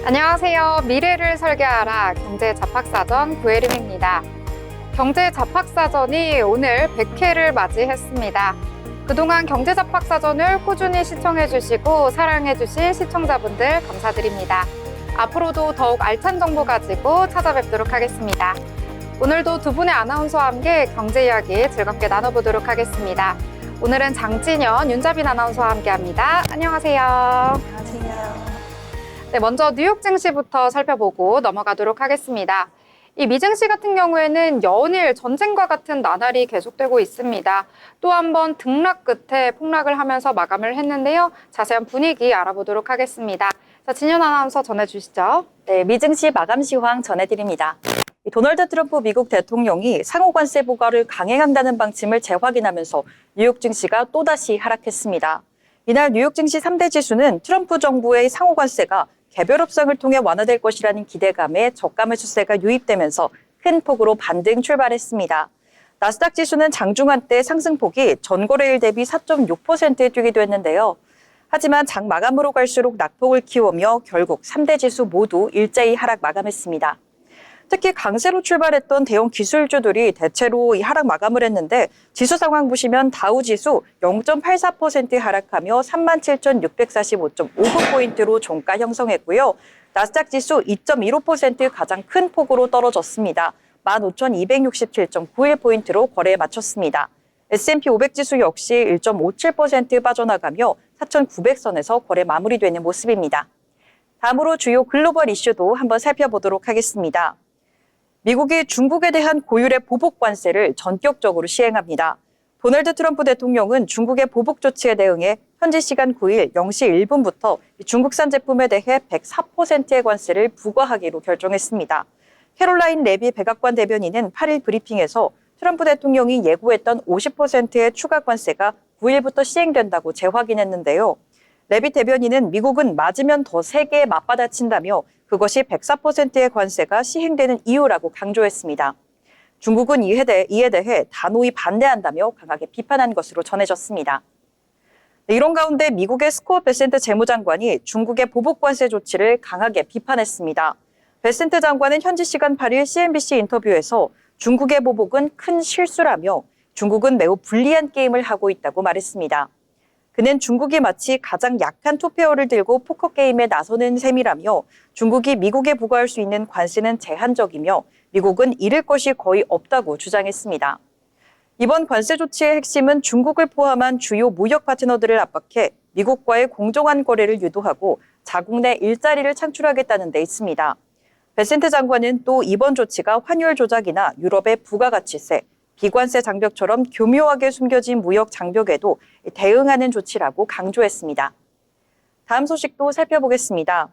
안녕하세요. 미래를 설계하라 경제잡학사전 구혜림입니다. 경제잡학사전이 오늘 100회를 맞이했습니다. 그동안 경제잡학사전을 꾸준히 시청해주시고 사랑해주신 시청자분들 감사드립니다. 앞으로도 더욱 알찬 정보 가지고 찾아뵙도록 하겠습니다. 오늘도 두 분의 아나운서와 함께 경제 이야기 즐겁게 나눠보도록 하겠습니다. 오늘은 장진현, 윤자빈 아나운서와 함께합니다. 안녕하세요. 안녕하세요. 네, 먼저 뉴욕 증시부터 살펴보고 넘어가도록 하겠습니다. 이 미증시 같은 경우에는 연일 전쟁과 같은 나날이 계속되고 있습니다. 또 한 번 등락 끝에 폭락을 하면서 마감을 했는데요. 자세한 분위기 알아보도록 하겠습니다. 자, 진현 아나운서 전해주시죠. 네, 미증시 마감 시황 전해드립니다. 도널드 트럼프 미국 대통령이 상호관세 부과를 강행한다는 방침을 재확인하면서 뉴욕 증시가 또다시 하락했습니다. 이날 뉴욕 증시 3대 지수는 트럼프 정부의 상호관세가 개별 협상을 통해 완화될 것이라는 기대감에 저가 매수세가 유입되면서 큰 폭으로 반등 출발했습니다. 나스닥 지수는 장중한 때 상승폭이 전거래일 대비 4.6% 뛰기도 했는데요. 하지만 장 마감으로 갈수록 낙폭을 키우며 결국 3대 지수 모두 일제히 하락 마감했습니다. 특히 강세로 출발했던 대형 기술주들이 대체로 이 하락 마감을 했는데 지수 상황 보시면 다우 지수 0.84% 하락하며 37,645.59포인트로 종가 형성했고요. 나스닥 지수 2.15% 가장 큰 폭으로 떨어졌습니다. 15,267.91포인트로 거래에 마쳤습니다. S&P 500 지수 역시 1.57% 빠져나가며 4,900선에서 거래 마무리되는 모습입니다. 다음으로 주요 글로벌 이슈도 한번 살펴보도록 하겠습니다. 미국이 중국에 대한 고율의 보복 관세를 전격적으로 시행합니다. 도널드 트럼프 대통령은 중국의 보복 조치에 대응해 현지 시간 9일 0시 1분부터 중국산 제품에 대해 104%의 관세를 부과하기로 결정했습니다. 캐롤라인 레비 백악관 대변인은 8일 브리핑에서 트럼프 대통령이 예고했던 50%의 추가 관세가 9일부터 시행된다고 재확인했는데요. 레비 대변인은 미국은 맞으면 더 세게 맞받아친다며 그것이 104%의 관세가 시행되는 이유라고 강조했습니다. 중국은 이에 대해 단호히 반대한다며 강하게 비판한 것으로 전해졌습니다. 이런 가운데 미국의 스콧 베센트 재무장관이 중국의 보복 관세 조치를 강하게 비판했습니다. 베센트 장관은 현지 시간 8일 CNBC 인터뷰에서 중국의 보복은 큰 실수라며 중국은 매우 불리한 게임을 하고 있다고 말했습니다. 그는 중국이 마치 가장 약한 투페어를 들고 포커 게임에 나서는 셈이라며 중국이 미국에 부과할 수 있는 관세는 제한적이며 미국은 잃을 것이 거의 없다고 주장했습니다. 이번 관세 조치의 핵심은 중국을 포함한 주요 무역 파트너들을 압박해 미국과의 공정한 거래를 유도하고 자국 내 일자리를 창출하겠다는 데 있습니다. 베센트 장관은 또 이번 조치가 환율 조작이나 유럽의 부가가치세, 비관세 장벽처럼 교묘하게 숨겨진 무역 장벽에도 대응하는 조치라고 강조했습니다. 다음 소식도 살펴보겠습니다.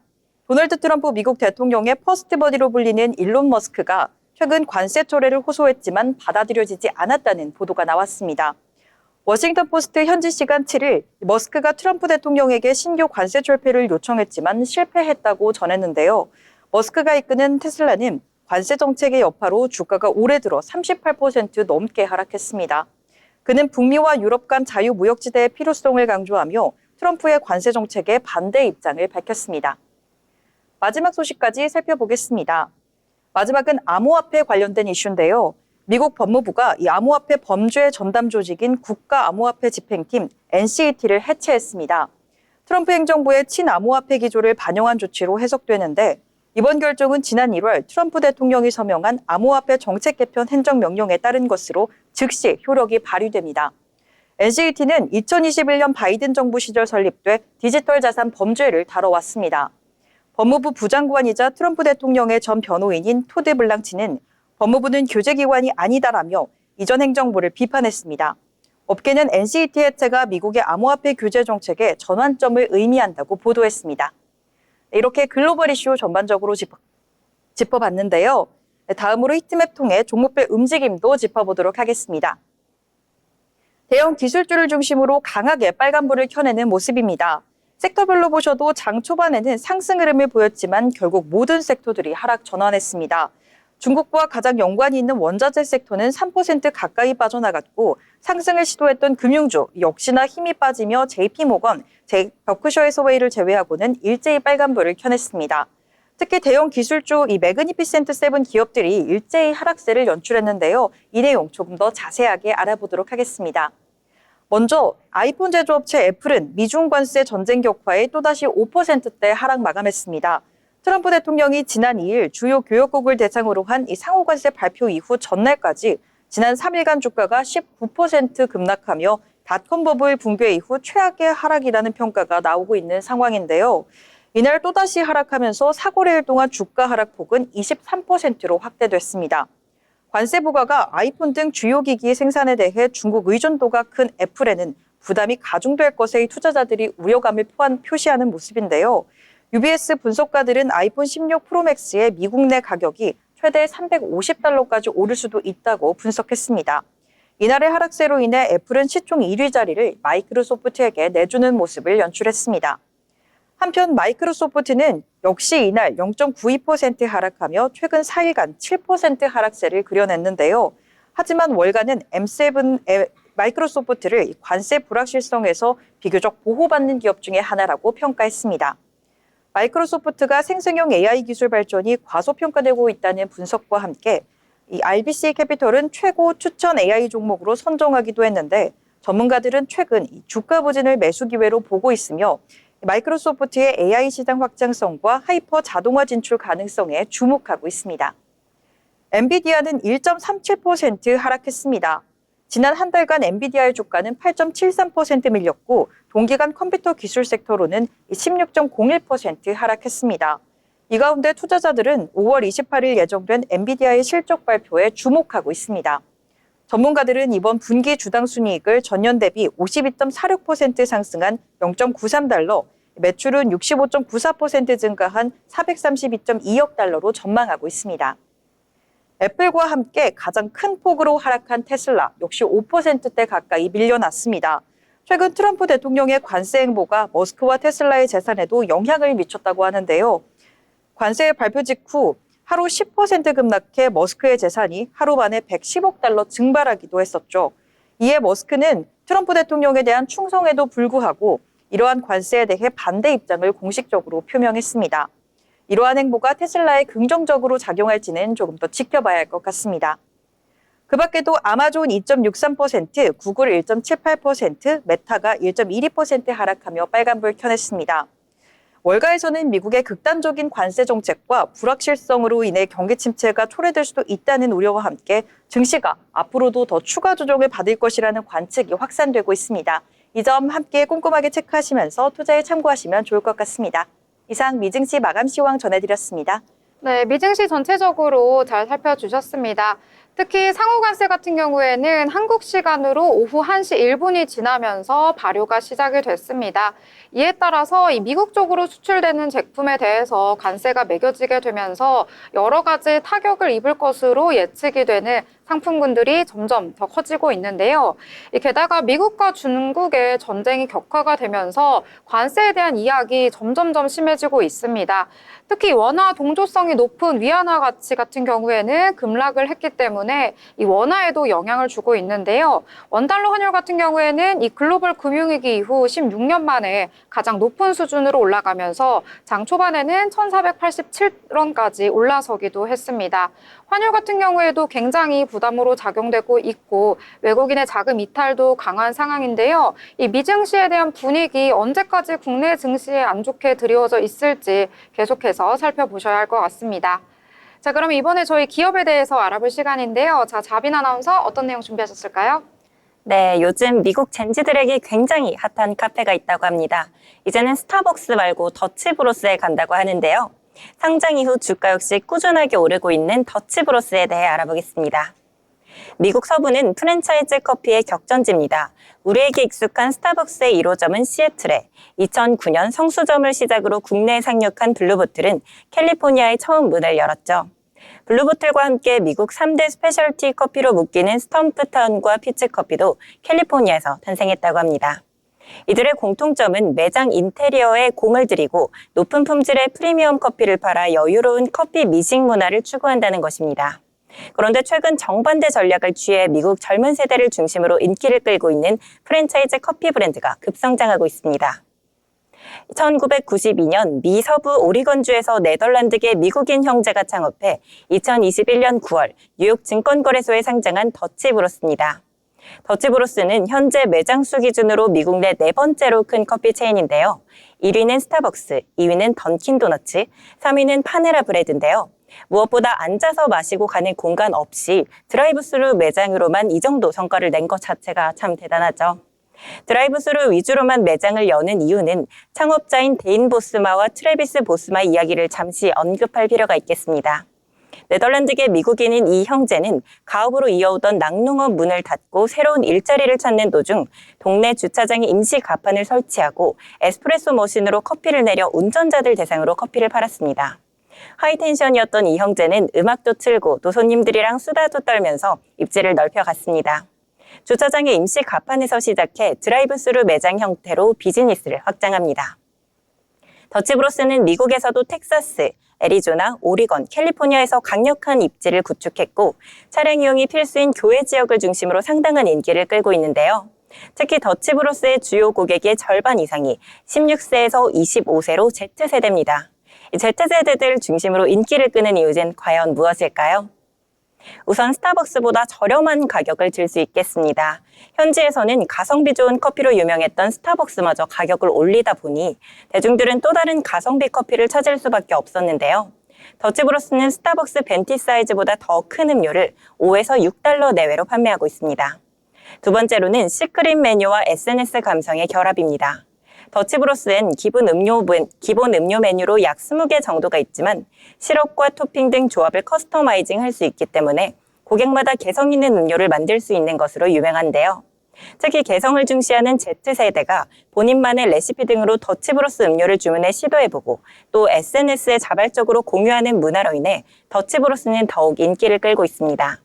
도널드 트럼프 미국 대통령의 퍼스트버디로 불리는 일론 머스크가 최근 관세 철회를 호소했지만 받아들여지지 않았다는 보도가 나왔습니다. 워싱턴 포스트 현지 시간 7일 머스크가 트럼프 대통령에게 신규 관세 철폐를 요청했지만 실패했다고 전했는데요. 머스크가 이끄는 테슬라는 관세 정책의 여파로 주가가 올해 들어 38% 넘게 하락했습니다. 그는 북미와 유럽 간 자유무역지대의 필요성을 강조하며 트럼프의 관세 정책에 반대 입장을 밝혔습니다. 마지막 소식까지 살펴보겠습니다. 마지막은 암호화폐 관련된 이슈인데요. 미국 법무부가 이 암호화폐 범죄 전담 조직인 국가암호화폐 집행팀 NCAT를 해체했습니다. 트럼프 행정부의 친암호화폐 기조를 반영한 조치로 해석되는데 이번 결정은 지난 1월 트럼프 대통령이 서명한 암호화폐 정책 개편 행정명령에 따른 것으로 즉시 효력이 발휘됩니다. NCAT는 2021년 바이든 정부 시절 설립돼 디지털 자산 범죄를 다뤄왔습니다. 법무부 부장관이자 트럼프 대통령의 전 변호인인 토드 블랑치는 법무부는 교제기관이 아니다라며 이전 행정부를 비판했습니다. 업계는 NCAT 해체가 미국의 암호화폐 규제 정책의 전환점을 의미한다고 보도했습니다. 이렇게 글로벌 이슈 전반적으로 짚어봤는데요. 다음으로 히트맵 통해 종목별 움직임도 짚어보도록 하겠습니다. 대형 기술주를 중심으로 강하게 빨간불을 켜내는 모습입니다. 섹터별로 보셔도 장 초반에는 상승 흐름을 보였지만 결국 모든 섹터들이 하락 전환했습니다. 중국과 가장 연관이 있는 원자재 섹터는 3% 가까이 빠져나갔고 상승을 시도했던 금융주 역시나 힘이 빠지며 JP모건, 버크셔 해서웨이를 제외하고는 일제히 빨간불을 켜냈습니다. 특히 대형 기술주 이 매그니피센트 세븐 기업들이 일제히 하락세를 연출했는데요. 이 내용 조금 더 자세하게 알아보도록 하겠습니다. 먼저 아이폰 제조업체 애플은 미중 관세 전쟁 격화에 또다시 5%대 하락 마감했습니다. 트럼프 대통령이 지난 2일 주요 교역국을 대상으로 한 이 상호 관세 발표 이후 전날까지 지난 3일간 주가가 19% 급락하며 닷컴 버블 붕괴 이후 최악의 하락이라는 평가가 나오고 있는 상황인데요. 이날 또다시 하락하면서 사거래일 동안 주가 하락폭은 23%로 확대됐습니다. 관세 부과가 아이폰 등 주요 기기 생산에 대해 중국 의존도가 큰 애플에는 부담이 가중될 것에 투자자들이 우려감을 표시하는 모습인데요. UBS 분석가들은 아이폰 16 프로맥스의 미국 내 가격이 최대 $350까지 오를 수도 있다고 분석했습니다. 이날의 하락세로 인해 애플은 시총 1위 자리를 마이크로소프트에게 내주는 모습을 연출했습니다. 한편 마이크로소프트는 역시 이날 0.92% 하락하며 최근 4일간 7% 하락세를 그려냈는데요. 하지만 월가는 M7의 마이크로소프트를 관세 불확실성에서 비교적 보호받는 기업 중에 하나라고 평가했습니다. 마이크로소프트가 생성형 AI 기술 발전이 과소평가되고 있다는 분석과 함께 이 RBC 캐피털은 최고 추천 AI 종목으로 선정하기도 했는데 전문가들은 최근 주가 부진을 매수 기회로 보고 있으며 마이크로소프트의 AI 시장 확장성과 하이퍼 자동화 진출 가능성에 주목하고 있습니다. 엔비디아는 1.37% 하락했습니다. 지난 한 달간 엔비디아의 주가는 8.73% 밀렸고 동기간 컴퓨터 기술 섹터로는 16.01% 하락했습니다. 이 가운데 투자자들은 5월 28일 예정된 엔비디아의 실적 발표에 주목하고 있습니다. 전문가들은 이번 분기 주당 순이익을 전년 대비 52.46% 상승한 0.93달러, 매출은 65.94% 증가한 432.2억 달러로 전망하고 있습니다. 애플과 함께 가장 큰 폭으로 하락한 테슬라 역시 5%대 가까이 밀려났습니다. 최근 트럼프 대통령의 관세 행보가 머스크와 테슬라의 재산에도 영향을 미쳤다고 하는데요. 관세 발표 직후 하루 10% 급락해 머스크의 재산이 하루 만에 110억 달러 증발하기도 했었죠. 이에 머스크는 트럼프 대통령에 대한 충성에도 불구하고 이러한 관세에 대해 반대 입장을 공식적으로 표명했습니다. 이러한 행보가 테슬라에 긍정적으로 작용할지는 조금 더 지켜봐야 할 것 같습니다. 그 밖에도 아마존 2.63%, 구글 1.78%, 메타가 1.12% 하락하며 빨간불 켜냈습니다. 월가에서는 미국의 극단적인 관세 정책과 불확실성으로 인해 경기 침체가 초래될 수도 있다는 우려와 함께 증시가 앞으로도 더 추가 조정을 받을 것이라는 관측이 확산되고 있습니다. 이 점 함께 꼼꼼하게 체크하시면서 투자에 참고하시면 좋을 것 같습니다. 이상 미증시 마감 시황 전해드렸습니다. 네, 미증시 전체적으로 잘 살펴주셨습니다. 특히 상호관세 같은 경우에는 한국 시간으로 오후 1시 1분이 지나면서 발효가 시작이 됐습니다. 이에 따라서 이 미국 쪽으로 수출되는 제품에 대해서 관세가 매겨지게 되면서 여러 가지 타격을 입을 것으로 예측이 되는 상품군들이 점점 더 커지고 있는데요. 게다가 미국과 중국의 전쟁이 격화가 되면서 관세에 대한 이야기 점점점 심해지고 있습니다. 특히 원화 동조성이 높은 위안화 가치 같은 경우에는 급락을 했기 때문에 이 원화에도 영향을 주고 있는데요. 원달러 환율 같은 경우에는 이 글로벌 금융위기 이후 16년 만에 가장 높은 수준으로 올라가면서 장 초반에는 1,487원까지 올라서기도 했습니다. 환율 같은 경우에도 굉장히 부담으로 작용되고 있고 외국인의 자금 이탈도 강한 상황인데요. 이 미증시에 대한 분위기 언제까지 국내 증시에 안 좋게 드리워져 있을지 계속해서 살펴보셔야 할 것 같습니다. 자, 그럼 이번에 저희 기업에 대해서 알아볼 시간인데요. 자, 자빈 아나운서 어떤 내용 준비하셨을까요? 네, 요즘 미국 젠지들에게 굉장히 핫한 카페가 있다고 합니다. 이제는 스타벅스 말고 더치브로스에 간다고 하는데요. 상장 이후 주가 역시 꾸준하게 오르고 있는 더치브로스에 대해 알아보겠습니다. 미국 서부는 프랜차이즈 커피의 격전지입니다. 우리에게 익숙한 스타벅스의 1호점은 시애틀에, 2009년 성수점을 시작으로 국내에 상륙한 블루보틀은 캘리포니아에 처음 문을 열었죠. 블루보틀과 함께 미국 3대 스페셜티 커피로 묶이는 스톰프타운과 피츠커피도 캘리포니아에서 탄생했다고 합니다. 이들의 공통점은 매장 인테리어에 공을 들이고 높은 품질의 프리미엄 커피를 팔아 여유로운 커피 미식 문화를 추구한다는 것입니다. 그런데 최근 정반대 전략을 취해 미국 젊은 세대를 중심으로 인기를 끌고 있는 프랜차이즈 커피 브랜드가 급성장하고 있습니다. 1992년 미 서부 오리건주에서 네덜란드계 미국인 형제가 창업해 2021년 9월 뉴욕 증권거래소에 상장한 더치브로스입니다. 더치브로스는 현재 매장 수 기준으로 미국 내 네 번째로 큰 커피 체인인데요. 1위는 스타벅스, 2위는 던킨도너츠, 3위는 파네라 브레드인데요. 무엇보다 앉아서 마시고 가는 공간 없이 드라이브스루 매장으로만 이 정도 성과를 낸 것 자체가 참 대단하죠. 드라이브스루 위주로만 매장을 여는 이유는 창업자인 데인 보스마와 트래비스 보스마 이야기를 잠시 언급할 필요가 있겠습니다. 네덜란드계 미국인인 이 형제는 가업으로 이어오던 낙농업 문을 닫고 새로운 일자리를 찾는 도중 동네 주차장에 임시 가판을 설치하고 에스프레소 머신으로 커피를 내려 운전자들 대상으로 커피를 팔았습니다. 하이텐션이었던 이 형제는 음악도 틀고 또 손님들이랑 수다도 떨면서 입지를 넓혀갔습니다. 주차장의 임시 가판에서 시작해 드라이브스루 매장 형태로 비즈니스를 확장합니다. 더치브로스는 미국에서도 텍사스, 애리조나, 오리건, 캘리포니아에서 강력한 입지를 구축했고 차량 이용이 필수인 교외 지역을 중심으로 상당한 인기를 끌고 있는데요. 특히 더치브로스의 주요 고객의 절반 이상이 16세에서 25세로 Z세대입니다. 이 Z세대들 중심으로 인기를 끄는 이유는 과연 무엇일까요? 우선 스타벅스보다 저렴한 가격을 들 수 있겠습니다. 현지에서는 가성비 좋은 커피로 유명했던 스타벅스마저 가격을 올리다 보니 대중들은 또 다른 가성비 커피를 찾을 수밖에 없었는데요. 더치브로스는 스타벅스 벤티 사이즈보다 더 큰 음료를 5에서 6달러 내외로 판매하고 있습니다. 두 번째로는 시크릿 메뉴와 SNS 감성의 결합입니다. 더치브로스엔 기본 음료 메뉴로 약 20개 정도가 있지만 시럽과 토핑 등 조합을 커스터마이징 할 수 있기 때문에 고객마다 개성 있는 음료를 만들 수 있는 것으로 유명한데요. 특히 개성을 중시하는 Z세대가 본인만의 레시피 등으로 더치브로스 음료를 주문해 시도해보고 또 SNS에 자발적으로 공유하는 문화로 인해 더치브로스는 더욱 인기를 끌고 있습니다.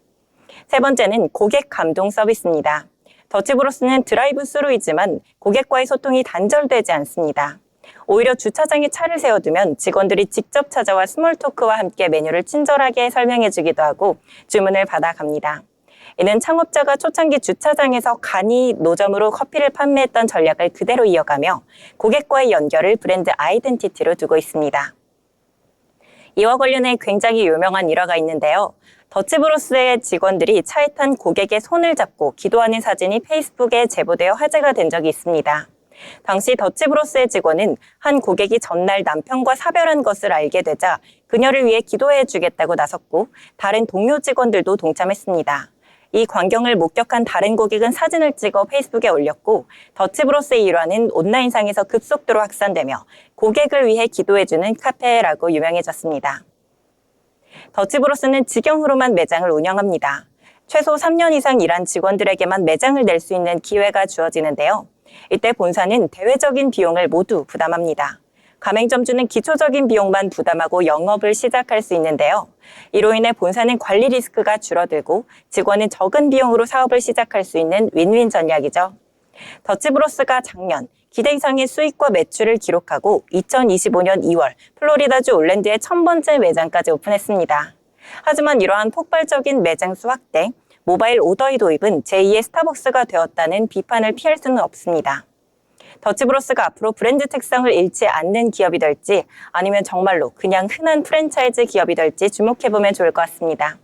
세 번째는 고객 감동 서비스입니다. 더치브로스는 드라이브 스루이지만 고객과의 소통이 단절되지 않습니다. 오히려 주차장에 차를 세워두면 직원들이 직접 찾아와 스몰 토크와 함께 메뉴를 친절하게 설명해주기도 하고 주문을 받아갑니다. 이는 창업자가 초창기 주차장에서 간이 노점으로 커피를 판매했던 전략을 그대로 이어가며 고객과의 연결을 브랜드 아이덴티티로 두고 있습니다. 이와 관련해 굉장히 유명한 일화가 있는데요. 더치브로스의 직원들이 차에 탄 고객의 손을 잡고 기도하는 사진이 페이스북에 제보되어 화제가 된 적이 있습니다. 당시 더치브로스의 직원은 한 고객이 전날 남편과 사별한 것을 알게 되자 그녀를 위해 기도해 주겠다고 나섰고 다른 동료 직원들도 동참했습니다. 이 광경을 목격한 다른 고객은 사진을 찍어 페이스북에 올렸고 더치브로스의 일화는 온라인상에서 급속도로 확산되며 고객을 위해 기도해주는 카페라고 유명해졌습니다. 더치브로스는 직영으로만 매장을 운영합니다. 최소 3년 이상 일한 직원들에게만 매장을 낼 수 있는 기회가 주어지는데요. 이때 본사는 대외적인 비용을 모두 부담합니다. 가맹점주는 기초적인 비용만 부담하고 영업을 시작할 수 있는데요. 이로 인해 본사는 관리 리스크가 줄어들고 직원은 적은 비용으로 사업을 시작할 수 있는 윈윈 전략이죠. 더치브로스가 작년 기대 이상의 수익과 매출을 기록하고 2025년 2월 플로리다주 올랜드의 1000번째 매장까지 오픈했습니다. 하지만 이러한 폭발적인 매장 수 확대, 모바일 오더의 도입은 제2의 스타벅스가 되었다는 비판을 피할 수는 없습니다. 더치브로스가 앞으로 브랜드 특성을 잃지 않는 기업이 될지 아니면 정말로 그냥 흔한 프랜차이즈 기업이 될지 주목해보면 좋을 것 같습니다.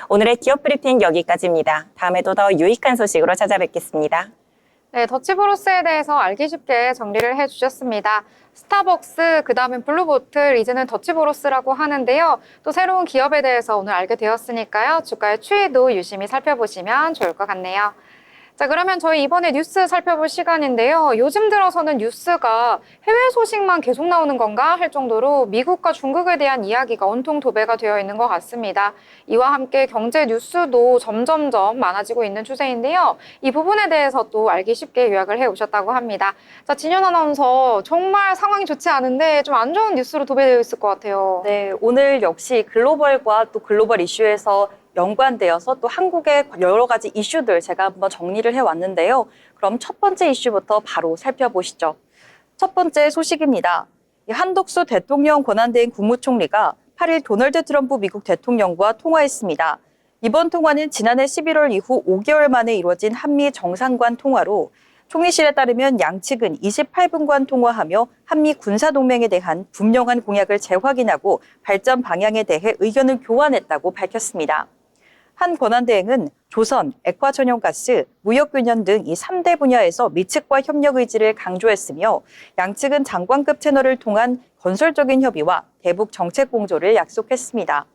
오늘의 기업 브리핑 여기까지입니다. 다음에도 더 유익한 소식으로 찾아뵙겠습니다. 네, 더치브로스에 대해서 알기 쉽게 정리를 해주셨습니다. 스타벅스, 그 다음엔 블루보틀, 이제는 더치브로스라고 하는데요. 또 새로운 기업에 대해서 오늘 알게 되었으니까요. 주가의 추이도 유심히 살펴보시면 좋을 것 같네요. 자, 그러면 저희 이번에 뉴스 살펴볼 시간인데요. 요즘 들어서는 뉴스가 해외 소식만 계속 나오는 건가 할 정도로 미국과 중국에 대한 이야기가 온통 도배가 되어 있는 것 같습니다. 이와 함께 경제 뉴스도 점점점 많아지고 있는 추세인데요. 이 부분에 대해서 또 알기 쉽게 요약을 해오셨다고 합니다. 자, 진현 아나운서, 정말 상황이 좋지 않은데 좀 안 좋은 뉴스로 도배되어 있을 것 같아요. 네, 오늘 역시 글로벌과 또 글로벌 이슈에서 연관되어서 또 한국의 여러 가지 이슈들 제가 한번 정리를 해왔는데요. 그럼 첫 번째 이슈부터 바로 살펴보시죠. 첫 번째 소식입니다. 한덕수 대통령 권한대행 국무총리가 8일 도널드 트럼프 미국 대통령과 통화했습니다. 이번 통화는 지난해 11월 이후 5개월 만에 이루어진 한미 정상관 통화로 총리실에 따르면 양측은 28분간 통화하며 한미 군사동맹에 대한 분명한 공약을 재확인하고 발전 방향에 대해 의견을 교환했다고 밝혔습니다. 한 권한대행은 조선, 액화천연가스, 무역균연 등 이 3대 분야에서 미측과 협력 의지를 강조했으며 양측은 장관급 채널을 통한 건설적인 협의와 대북 정책 공조를 약속했습니다.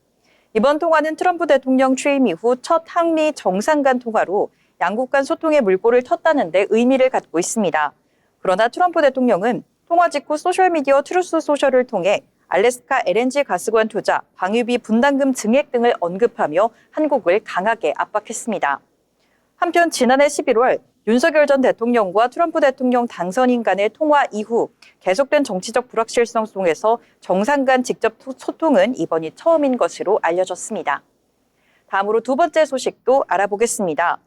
이번 통화는 트럼프 대통령 취임 이후 첫 한미 정상 간 통화로 양국 간 소통의 물꼬를 텄다는 데 의미를 갖고 있습니다. 그러나 트럼프 대통령은 통화 직후 소셜미디어 트루스 소셜을 통해 알래스카 LNG 가스관 투자, 방위비 분담금 증액 등을 언급하며 한국을 강하게 압박했습니다. 한편 지난해 11월 윤석열 전 대통령과 트럼프 대통령 당선인 간의 통화 이후 계속된 정치적 불확실성 속에서 정상 간 직접 소통은 이번이 처음인 것으로 알려졌습니다. 다음으로 두 번째 소식도 알아보겠습니다.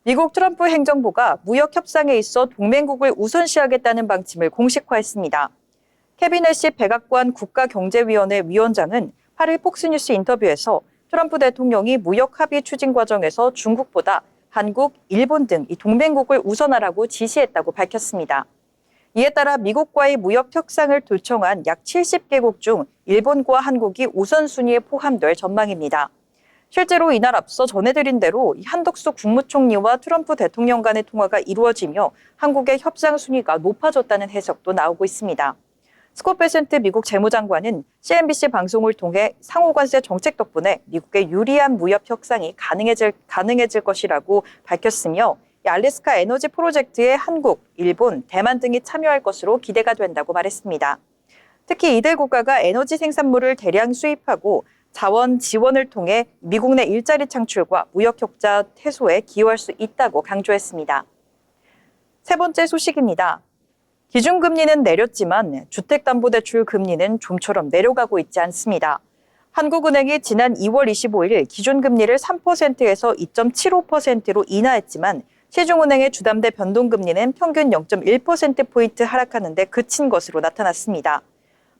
미국 트럼프 행정부가 무역 협상에 있어 동맹국을 우선시하겠다는 방침을 공식화했습니다. 케빈 애시 백악관 국가경제위원회 위원장은 8일 폭스뉴스 인터뷰에서 트럼프 대통령이 무역 합의 추진 과정에서 중국보다 한국, 일본 등 이 동맹국을 우선하라고 지시했다고 밝혔습니다. 이에 따라 미국과의 무역 협상을 도청한 약 70개국 중 일본과 한국이 우선순위에 포함될 전망입니다. 실제로 이날 앞서 전해드린 대로 한덕수 국무총리와 트럼프 대통령 간의 통화가 이루어지며 한국의 협상 순위가 높아졌다는 해석도 나오고 있습니다. 스콧 베센트 미국 재무장관은 CNBC 방송을 통해 상호관세 정책 덕분에 미국의 유리한 무역 협상이 가능해질 것이라고 밝혔으며 알래스카 에너지 프로젝트에 한국, 일본, 대만 등이 참여할 것으로 기대가 된다고 말했습니다. 특히 이들 국가가 에너지 생산물을 대량 수입하고 자원 지원을 통해 미국 내 일자리 창출과 무역 격차 해소에 기여할 수 있다고 강조했습니다. 세 번째 소식입니다. 기준금리는 내렸지만 주택담보대출 금리는 좀처럼 내려가고 있지 않습니다. 한국은행이 지난 2월 25일 기준금리를 3%에서 2.75%로 인하했지만 시중은행의 주담대 변동금리는 평균 0.1%포인트 하락하는 데 그친 것으로 나타났습니다.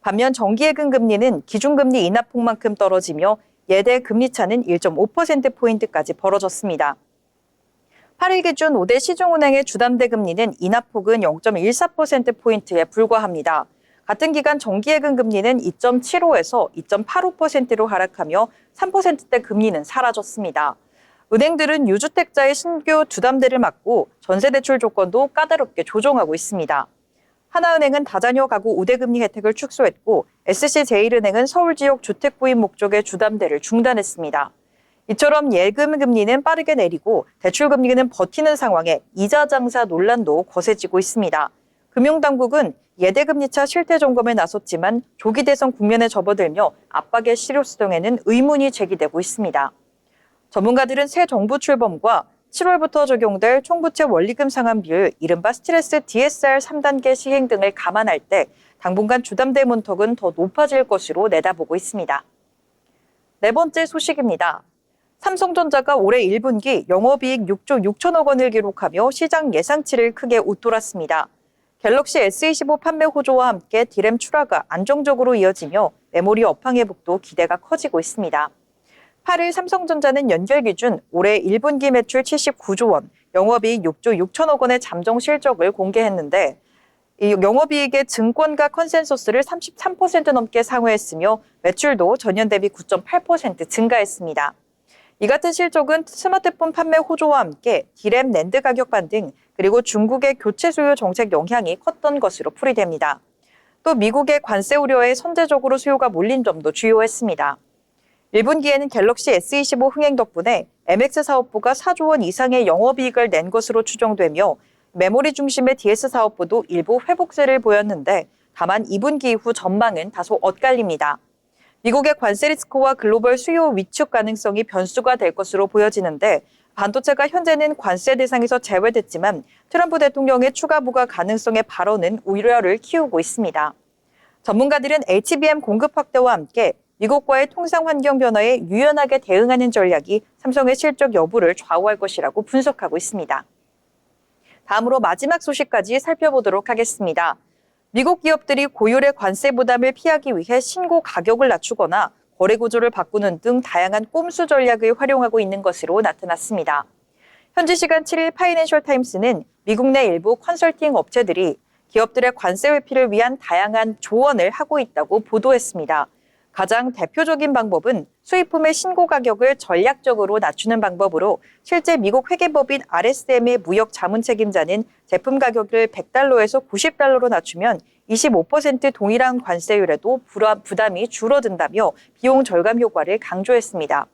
반면 정기예금 금리는 기준금리 인하폭만큼 떨어지며 예대 금리차는 1.5%포인트까지 벌어졌습니다. 8일 기준 5대 시중은행의 주담대 금리는 인하폭은 0.14%포인트에 불과합니다. 같은 기간 정기예금 금리는 2.75에서 2.85%로 하락하며 3%대 금리는 사라졌습니다. 은행들은 유주택자의 신규 주담대를 막고 전세대출 조건도 까다롭게 조정하고 있습니다. 하나은행은 다자녀 가구 우대금리 혜택을 축소했고 SC제일은행은 서울 지역 주택 구입 목적의 주담대를 중단했습니다. 이처럼 예금 금리는 빠르게 내리고 대출 금리는 버티는 상황에 이자 장사 논란도 거세지고 있습니다. 금융당국은 예대금리차 실태 점검에 나섰지만 조기 대선 국면에 접어들며 압박의 실효성에는 의문이 제기되고 있습니다. 전문가들은 새 정부 출범과 7월부터 적용될 총부채 원리금 상환 비율, 이른바 스트레스 DSR 3단계 시행 등을 감안할 때 당분간 주담대 문턱은 더 높아질 것으로 내다보고 있습니다. 네 번째 소식입니다. 삼성전자가 올해 1분기 영업이익 6조 6천억 원을 기록하며 시장 예상치를 크게 웃돌았습니다. 갤럭시 S25 판매 호조와 함께 디램 출하가 안정적으로 이어지며 메모리 업황 회복도 기대가 커지고 있습니다. 8일 삼성전자는 연결 기준 올해 1분기 매출 79조 원, 영업이익 6조 6천억 원의 잠정 실적을 공개했는데 이 영업이익의 증권가 컨센서스를 33% 넘게 상회했으며 매출도 전년 대비 9.8% 증가했습니다. 이 같은 실적은 스마트폰 판매 호조와 함께 디램 낸드 가격 반등 그리고 중국의 교체 수요 정책 영향이 컸던 것으로 풀이됩니다. 또 미국의 관세 우려에 선제적으로 수요가 몰린 점도 주요했습니다. 1분기에는 갤럭시 S25 흥행 덕분에 MX 사업부가 4조 원 이상의 영업이익을 낸 것으로 추정되며 메모리 중심의 DS 사업부도 일부 회복세를 보였는데 다만 2분기 이후 전망은 다소 엇갈립니다. 미국의 관세 리스크와 글로벌 수요 위축 가능성이 변수가 될 것으로 보여지는데 반도체가 현재는 관세 대상에서 제외됐지만 트럼프 대통령의 추가 부과 가능성의 발언은 우려를 키우고 있습니다. 전문가들은 HBM 공급 확대와 함께 미국과의 통상 환경 변화에 유연하게 대응하는 전략이 삼성의 실적 여부를 좌우할 것이라고 분석하고 있습니다. 다음으로 마지막 소식까지 살펴보도록 하겠습니다. 미국 기업들이 고율의 관세 부담을 피하기 위해 신고 가격을 낮추거나 거래 구조를 바꾸는 등 다양한 꼼수 전략을 활용하고 있는 것으로 나타났습니다. 현지 시간 7일 파이낸셜 타임스는 미국 내 일부 컨설팅 업체들이 기업들의 관세 회피를 위한 다양한 조언을 하고 있다고 보도했습니다. 가장 대표적인 방법은 수입품의 신고 가격을 전략적으로 낮추는 방법으로 실제 미국 회계법인 RSM의 무역 자문 책임자는 제품 가격을 $100에서 $90로 낮추면 25% 동일한 관세율에도 부담이 줄어든다며 비용 절감 효과를 강조했습니다.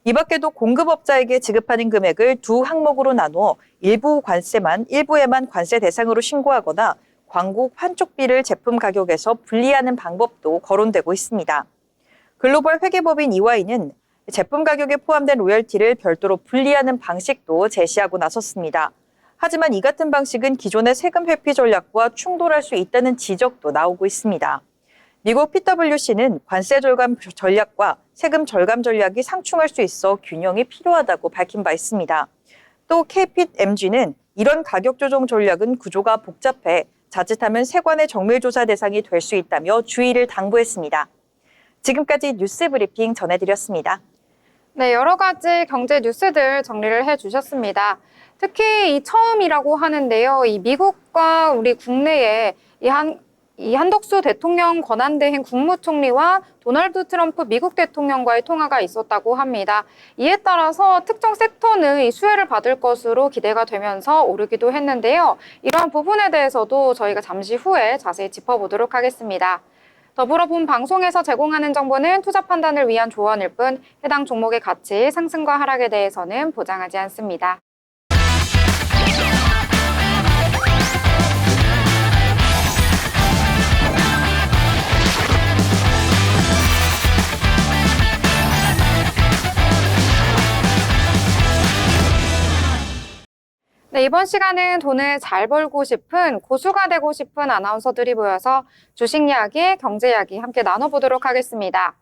이 밖에도 공급업자에게 지급하는 금액을 두 항목으로 나누어 일부에만 관세 대상으로 신고하거나 광고 환촉비를 제품 가격에서 분리하는 방법도 거론되고 있습니다. 글로벌 회계법인 EY는 제품 가격에 포함된 로열티를 별도로 분리하는 방식도 제시하고 나섰습니다. 하지만 이 같은 방식은 기존의 세금 회피 전략과 충돌할 수 있다는 지적도 나오고 있습니다. 미국 PwC는 관세 절감 전략과 세금 절감 전략이 상충할 수 있어 균형이 필요하다고 밝힌 바 있습니다. 또 KPMG는 이런 가격 조정 전략은 구조가 복잡해 자칫하면 세관의 정밀조사 대상이 될 수 있다며 주의를 당부했습니다. 지금까지 뉴스 브리핑 전해드렸습니다. 네, 여러 가지 경제 뉴스들 정리를 해주셨습니다. 특히 이 처음이라고 하는데요. 이 미국과 우리 국내에 이 한덕수 대통령 권한대행 국무총리와 도널드 트럼프 미국 대통령과의 통화가 있었다고 합니다. 이에 따라서 특정 섹터는 이 수혜를 받을 것으로 기대가 되면서 오르기도 했는데요. 이러한 부분에 대해서도 저희가 잠시 후에 자세히 짚어보도록 하겠습니다. 더불어 본 방송에서 제공하는 정보는 투자 판단을 위한 조언일 뿐 해당 종목의 가치, 상승과 하락에 대해서는 보장하지 않습니다. 네, 이번 시간은 돈을 잘 벌고 싶은 고수가 되고 싶은 아나운서들이 모여서 주식 이야기, 경제 이야기 함께 나눠보도록 하겠습니다.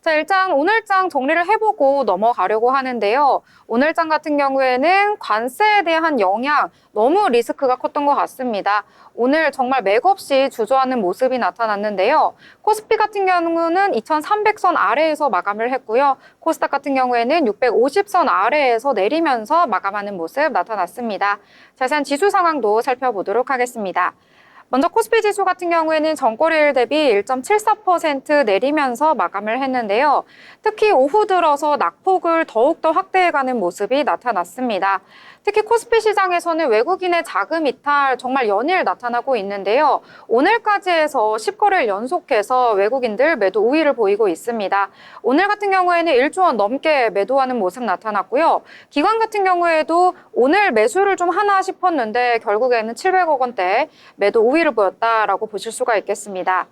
자, 일단 오늘 장 정리를 해보고 넘어가려고 하는데요. 오늘 장 같은 경우에는 관세에 대한 영향 너무 리스크가 컸던 것 같습니다. 오늘 정말 맥없이 주저하는 모습이 나타났는데요. 코스피 같은 경우는 2300선 아래에서 마감을 했고요. 코스닥 같은 경우에는 650선 아래에서 내리면서 마감하는 모습 나타났습니다. 자세한 지수 상황도 살펴보도록 하겠습니다. 먼저 코스피 지수 같은 경우에는 전거래일 대비 1.74% 내리면서 마감을 했는데요. 특히 오후 들어서 낙폭을 더욱더 확대해가는 모습이 나타났습니다. 특히 코스피 시장에서는 외국인의 자금 이탈 정말 연일 나타나고 있는데요. 오늘까지 해서 10거래일 연속해서 외국인들 매도 우위를 보이고 있습니다. 오늘 같은 경우에는 1조 원 넘게 매도하는 모습 나타났고요. 기관 같은 경우에도 오늘 매수를 좀 하나 싶었는데 결국에는 700억 원대 매도 우위를 보였다라고 보실 수가 있겠습니다.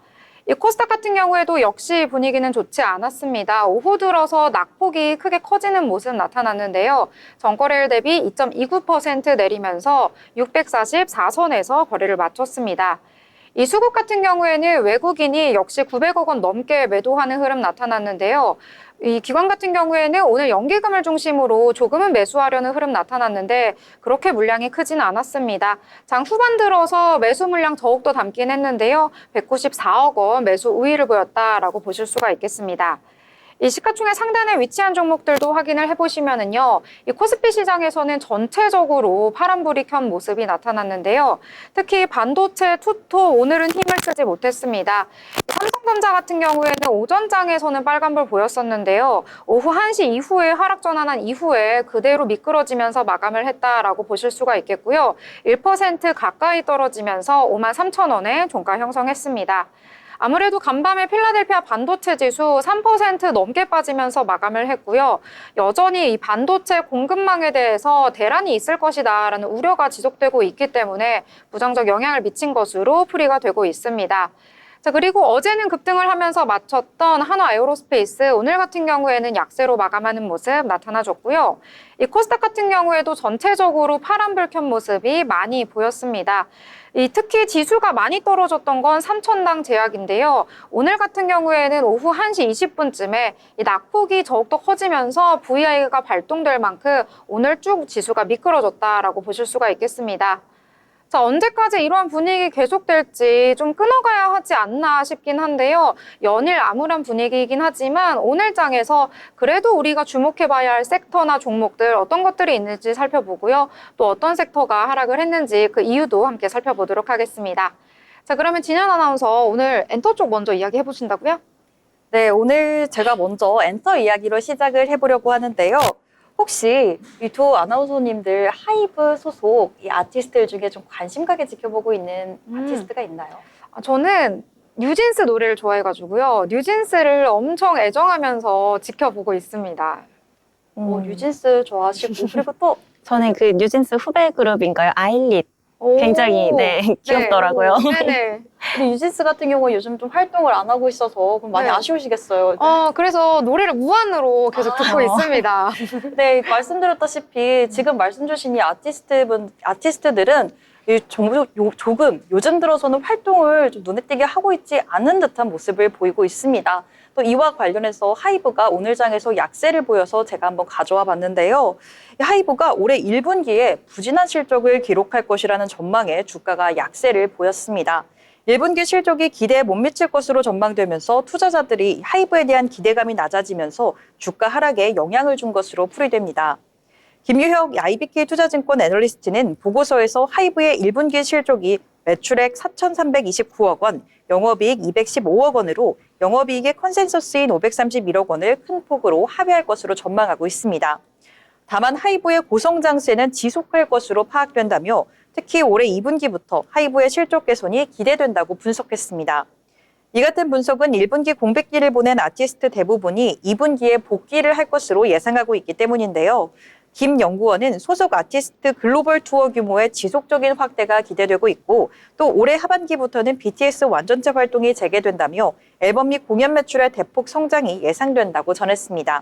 이 코스닥 같은 경우에도 역시 분위기는 좋지 않았습니다. 오후 들어서 낙폭이 크게 커지는 모습 나타났는데요. 전거래일 대비 2.29% 내리면서 644선에서 거래를 마쳤습니다. 이 수급 같은 경우에는 외국인이 역시 900억 원 넘게 매도하는 흐름 나타났는데요. 이 기관 같은 경우에는 오늘 연기금을 중심으로 조금은 매수하려는 흐름 나타났는데 그렇게 물량이 크진 않았습니다. 장 후반 들어서 매수 물량 더욱더 담긴 했는데요. 194억 원 매수 우위를 보였다라고 보실 수가 있겠습니다. 이 시가총액 상단에 위치한 종목들도 확인을 해보시면은요, 이 코스피 시장에서는 전체적으로 파란불이 켠 모습이 나타났는데요. 특히 반도체, 투토 오늘은 힘을 쓰지 못했습니다. 삼성전자 같은 경우에는 오전장에서는 빨간불 보였었는데요. 오후 1시 이후에 하락 전환한 이후에 그대로 미끄러지면서 마감을 했다라고 보실 수가 있겠고요. 1% 가까이 떨어지면서 53,000원에 종가 형성했습니다. 아무래도 간밤에 필라델피아 반도체 지수 3% 넘게 빠지면서 마감을 했고요. 여전히 이 반도체 공급망에 대해서 대란이 있을 것이다라는 우려가 지속되고 있기 때문에 부정적 영향을 미친 것으로 풀이가 되고 있습니다. 자, 그리고 어제는 급등을 하면서 마쳤던 한화 에어로스페이스 오늘 같은 경우에는 약세로 마감하는 모습 나타나줬고요. 이 코스닥 같은 경우에도 전체적으로 파란불 켠 모습이 많이 보였습니다. 특히 지수가 많이 떨어졌던 건 3,000당 제약인데요. 오늘 같은 경우에는 오후 1시 20분쯤에 이 낙폭이 더욱더 커지면서 VI가 발동될 만큼 오늘 쭉 지수가 미끄러졌다라고 보실 수가 있겠습니다. 자, 언제까지 이러한 분위기 계속될지 좀 끊어가야 하지 않나 싶긴 한데요. 연일 암울한 분위기이긴 하지만 오늘 장에서 그래도 우리가 주목해봐야 할 섹터나 종목들 어떤 것들이 있는지 살펴보고요. 또 어떤 섹터가 하락을 했는지 그 이유도 함께 살펴보도록 하겠습니다. 자, 그러면 진현 아나운서 오늘 엔터 쪽 먼저 이야기해 보신다고요? 네, 오늘 제가 먼저 엔터 이야기로 시작을 해보려고 하는데요. 혹시 이 두 아나운서님들 하이브 소속 이 아티스트들 중에 좀 관심 가게 지켜보고 있는 아티스트가 있나요? 저는 뉴진스 노래를 좋아해가지고요. 뉴진스를 엄청 애정하면서 지켜보고 있습니다. 뉴진스 좋아하시고 그리고 또 저는 그 뉴진스 후배 그룹인가요? 아일릿. 오. 굉장히 귀엽더라고요. 네네. 우리 뉴진스 같은 경우 요즘 좀 활동을 안 하고 있어서 그럼 많이 네. 아쉬우시겠어요. 그래서 노래를 무한으로 계속 듣고 있습니다. 네, 말씀드렸다시피 지금 말씀 주신 이 아티스트들은 조금 요즘 들어서는 활동을 좀 눈에 띄게 하고 있지 않은 듯한 모습을 보이고 있습니다. 또 이와 관련해서 하이브가 오늘 장에서 약세를 보여서 제가 한번 가져와 봤는데요. 이 하이브가 올해 1분기에 부진한 실적을 기록할 것이라는 전망에 주가가 약세를 보였습니다. 1분기 실적이 기대에 못 미칠 것으로 전망되면서 투자자들이 하이브에 대한 기대감이 낮아지면서 주가 하락에 영향을 준 것으로 풀이됩니다. 김유혁 IBK 투자증권 애널리스트는 보고서에서 하이브의 1분기 실적이 매출액 4,329억 원, 영업이익 215억 원으로 영업이익의 컨센서스인 531억 원을 큰 폭으로 하회할 것으로 전망하고 있습니다. 다만 하이브의 고성장세는 지속할 것으로 파악된다며 특히 올해 2분기부터 하이브의 실적 개선이 기대된다고 분석했습니다. 이 같은 분석은 1분기 공백기를 보낸 아티스트 대부분이 2분기에 복귀를 할 것으로 예상하고 있기 때문인데요. 김 연구원은 소속 아티스트 글로벌 투어 규모의 지속적인 확대가 기대되고 있고 또 올해 하반기부터는 BTS 완전체 활동이 재개된다며 앨범 및 공연 매출의 대폭 성장이 예상된다고 전했습니다.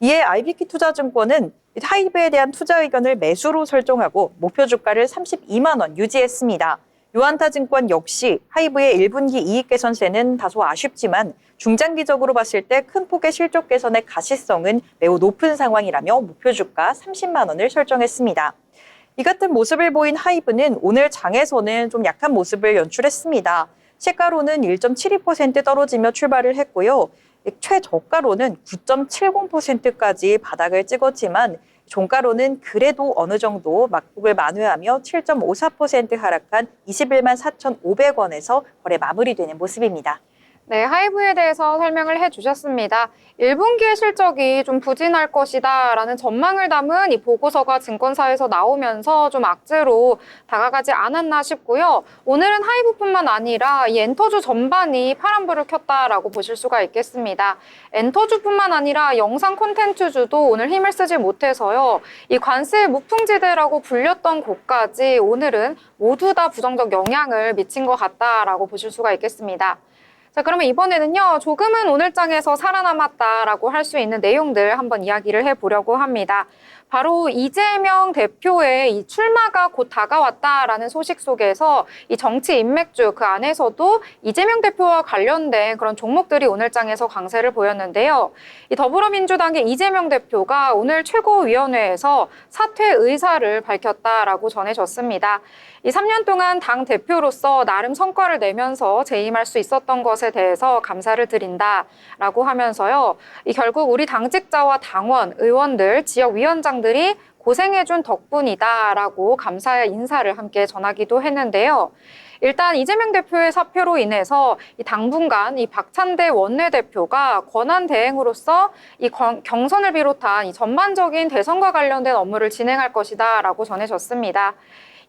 이에 IBK 투자증권은 하이브에 대한 투자 의견을 매수로 설정하고 목표 주가를 32만 원 유지했습니다. 유한타증권 역시 하이브의 1분기 이익 개선세는 다소 아쉽지만 중장기적으로 봤을 때 큰 폭의 실적 개선의 가시성은 매우 높은 상황이라며 목표 주가 30만 원을 설정했습니다. 이 같은 모습을 보인 하이브는 오늘 장에서는 좀 약한 모습을 연출했습니다. 시가로는 1.72% 떨어지며 출발을 했고요. 최저가로는 9.70%까지 바닥을 찍었지만 종가로는 그래도 어느 정도 막폭을 만회하며 7.54% 하락한 21만 4,500원에서 거래 마무리되는 모습입니다. 네, 하이브에 대해서 설명을 해주셨습니다. 1분기의 실적이 좀 부진할 것이다 라는 전망을 담은 이 보고서가 증권사에서 나오면서 좀 악재로 다가가지 않았나 싶고요. 오늘은 하이브뿐만 아니라 이 엔터주 전반이 파란불을 켰다라고 보실 수가 있겠습니다. 엔터주뿐만 아니라 영상 콘텐츠주도 오늘 힘을 쓰지 못해서요. 이 관세의 무풍지대라고 불렸던 곳까지 오늘은 모두 다 부정적 영향을 미친 것 같다라고 보실 수가 있겠습니다. 자, 그러면 이번에는요, 조금은 오늘 장에서 살아남았다라고 할 수 있는 내용들 한번 이야기를 해보려고 합니다. 바로 이재명 대표의 이 출마가 곧 다가왔다라는 소식 속에서 이 정치 인맥주 그 안에서도 이재명 대표와 관련된 그런 종목들이 오늘 장에서 강세를 보였는데요. 이 더불어민주당의 이재명 대표가 오늘 최고위원회에서 사퇴 의사를 밝혔다라고 전해졌습니다. 이 3년 동안 당 대표로서 나름 성과를 내면서 재임할 수 있었던 것에 대해서 감사를 드린다라고 하면서요. 이 결국 우리 당직자와 당원, 의원들, 지역위원장들이 고생해준 덕분이다라고 감사의 인사를 함께 전하기도 했는데요. 일단 이재명 대표의 사표로 인해서 이 당분간 이 박찬대 원내대표가 권한 대행으로서 이 경선을 비롯한 이 전반적인 대선과 관련된 업무를 진행할 것이다라고 전해졌습니다.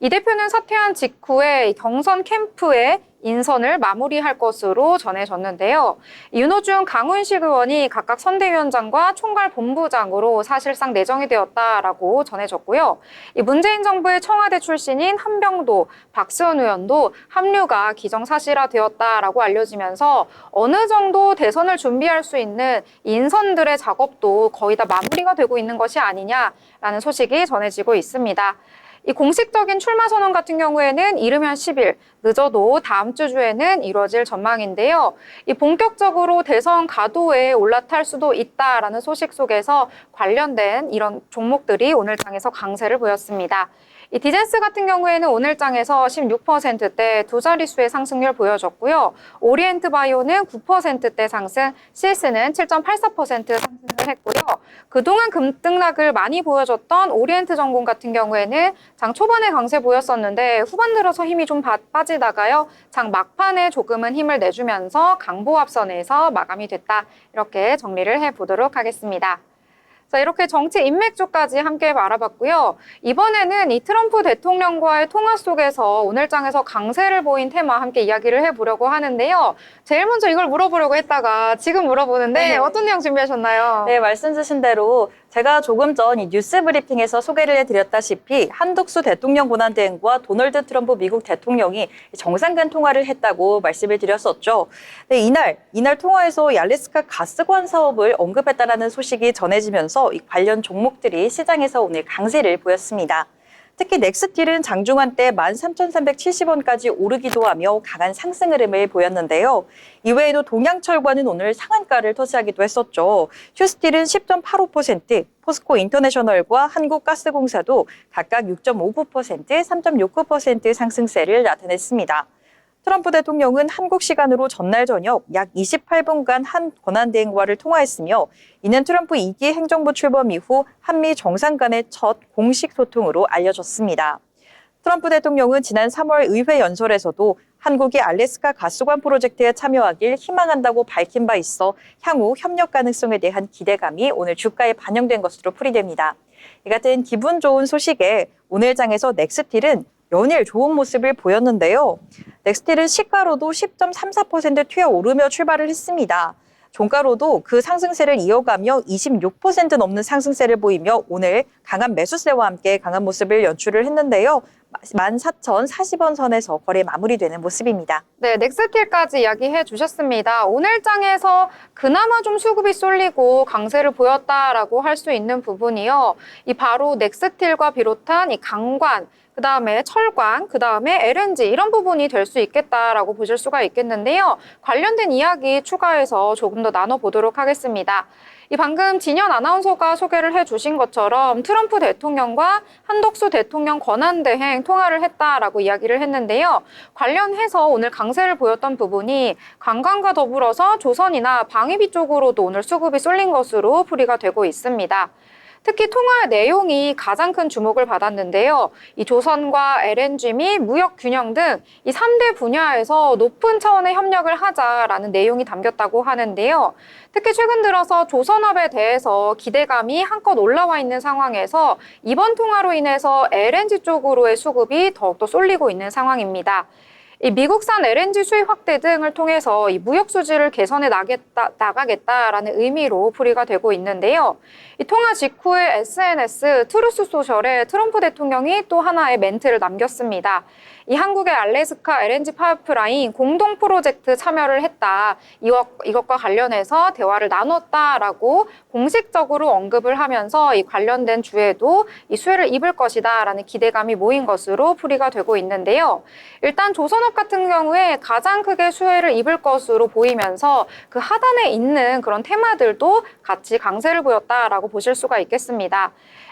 이 대표는 사퇴한 직후에 경선 캠프의 인선을 마무리할 것으로 전해졌는데요. 윤호중, 강훈식 의원이 각각 선대위원장과 총괄본부장으로 사실상 내정이 되었다라고 전해졌고요. 이 문재인 정부의 청와대 출신인 한병도, 박수원 의원도 합류가 기정사실화되었다라고 알려지면서 어느 정도 대선을 준비할 수 있는 인선들의 작업도 거의 다 마무리가 되고 있는 것이 아니냐라는 소식이 전해지고 있습니다. 이 공식적인 출마 선언 같은 경우에는 이르면 10일, 늦어도 다음 주에는 이루어질 전망인데요. 이 본격적으로 대선 가도에 올라탈 수도 있다라는 소식 속에서 관련된 이런 종목들이 오늘 장에서 강세를 보였습니다. 이 디젠스 같은 경우에는 오늘장에서 16%대 두 자릿수의 상승률 보여줬고요. 오리엔트 바이오는 9%대 상승, CS는 7.84% 상승을 했고요. 그동안 급등락을 많이 보여줬던 오리엔트 전공 같은 경우에는 장 초반에 강세 보였었는데 후반 들어서 힘이 좀 빠지다가요. 장 막판에 조금은 힘을 내주면서 강보합선에서 마감이 됐다. 이렇게 정리를 해보도록 하겠습니다. 자, 이렇게 정치 인맥 쪽까지 함께 알아봤고요. 이번에는 이 트럼프 대통령과의 통화 속에서 오늘장에서 강세를 보인 테마 함께 이야기를 해보려고 하는데요. 제일 먼저 이걸 물어보려고 했다가 지금 물어보는데 네. 어떤 내용 준비하셨나요? 네, 말씀 주신 대로 제가 조금 전 이 뉴스 브리핑에서 소개를 해드렸다시피 한덕수 대통령 권한대행과 도널드 트럼프 미국 대통령이 정상 간 통화를 했다고 말씀을 드렸었죠. 네, 이날 통화에서 이 알래스카 가스관 사업을 언급했다라는 소식이 전해지면서 이 관련 종목들이 시장에서 오늘 강세를 보였습니다. 특히 넥스틸은 장중한 때 13,370원까지 오르기도 하며 강한 상승 흐름을 보였는데요. 이외에도 동양철과는 오늘 상한가를 터치하기도 했었죠. 휴스틸은 10.85%, 포스코 인터내셔널과 한국가스공사도 각각 6.59%, 3.69% 상승세를 나타냈습니다. 트럼프 대통령은 한국 시간으로 전날 저녁 약 28분간 한 권한대행과를 통화했으며 이는 트럼프 2기 행정부 출범 이후 한미 정상 간의 첫 공식 소통으로 알려졌습니다. 트럼프 대통령은 지난 3월 의회 연설에서도 한국이 알래스카 가스관 프로젝트에 참여하길 희망한다고 밝힌 바 있어 향후 협력 가능성에 대한 기대감이 오늘 주가에 반영된 것으로 풀이됩니다. 이 같은 기분 좋은 소식에 오늘 장에서 넥스틸은 연일 좋은 모습을 보였는데요. 넥스틸은 시가로도 10.34% 튀어오르며 출발을 했습니다. 종가로도 그 상승세를 이어가며 26% 넘는 상승세를 보이며 오늘 강한 매수세와 함께 강한 모습을 연출을 했는데요. 14,040원 선에서 거래 마무리되는 모습입니다. 네, 넥스틸까지 이야기해 주셨습니다. 오늘 장에서 그나마 좀 수급이 쏠리고 강세를 보였다라고 할 수 있는 부분이요. 이 바로 넥스틸과 비롯한 이 강관, 그다음에 철강, 그다음에 LNG 이런 부분이 될 수 있겠다라고 보실 수가 있겠는데요. 관련된 이야기 추가해서 조금 더 나눠보도록 하겠습니다. 이 방금 진현 아나운서가 소개를 해주신 것처럼 트럼프 대통령과 한덕수 대통령 권한대행 통화를 했다라고 이야기를 했는데요. 관련해서 오늘 강세를 보였던 부분이 관광과 더불어서 조선이나 방위비 쪽으로도 오늘 수급이 쏠린 것으로 풀이가 되고 있습니다. 특히 통화의 내용이 가장 큰 주목을 받았는데요. 이 조선과 LNG 및 무역 균형 등 이 3대 분야에서 높은 차원의 협력을 하자라는 내용이 담겼다고 하는데요. 특히 최근 들어서 조선업에 대해서 기대감이 한껏 올라와 있는 상황에서 이번 통화로 인해서 LNG 쪽으로의 수급이 더욱더 쏠리고 있는 상황입니다. 이 미국산 LNG 수입 확대 등을 통해서 이 무역 수지를 개선해 나가겠다라는 의미로 풀이가 되고 있는데요. 이 통화 직후에 SNS 트루스 소셜에 트럼프 대통령이 또 하나의 멘트를 남겼습니다. 이 한국의 알래스카 LNG 파이프라인 공동 프로젝트 참여를 했다. 이것과 관련해서 대화를 나눴다라고 공식적으로 언급을 하면서 이 관련된 주에도 이 수혜를 입을 것이다라는 기대감이 모인 것으로 풀이가 되고 있는데요. 일단 조선업 같은 경우에 가장 크게 수혜를 입을 것으로 보이면서 그 하단에 있는 그런 테마들도 같이 강세를 보였다라고 보실 수가 있겠습니다.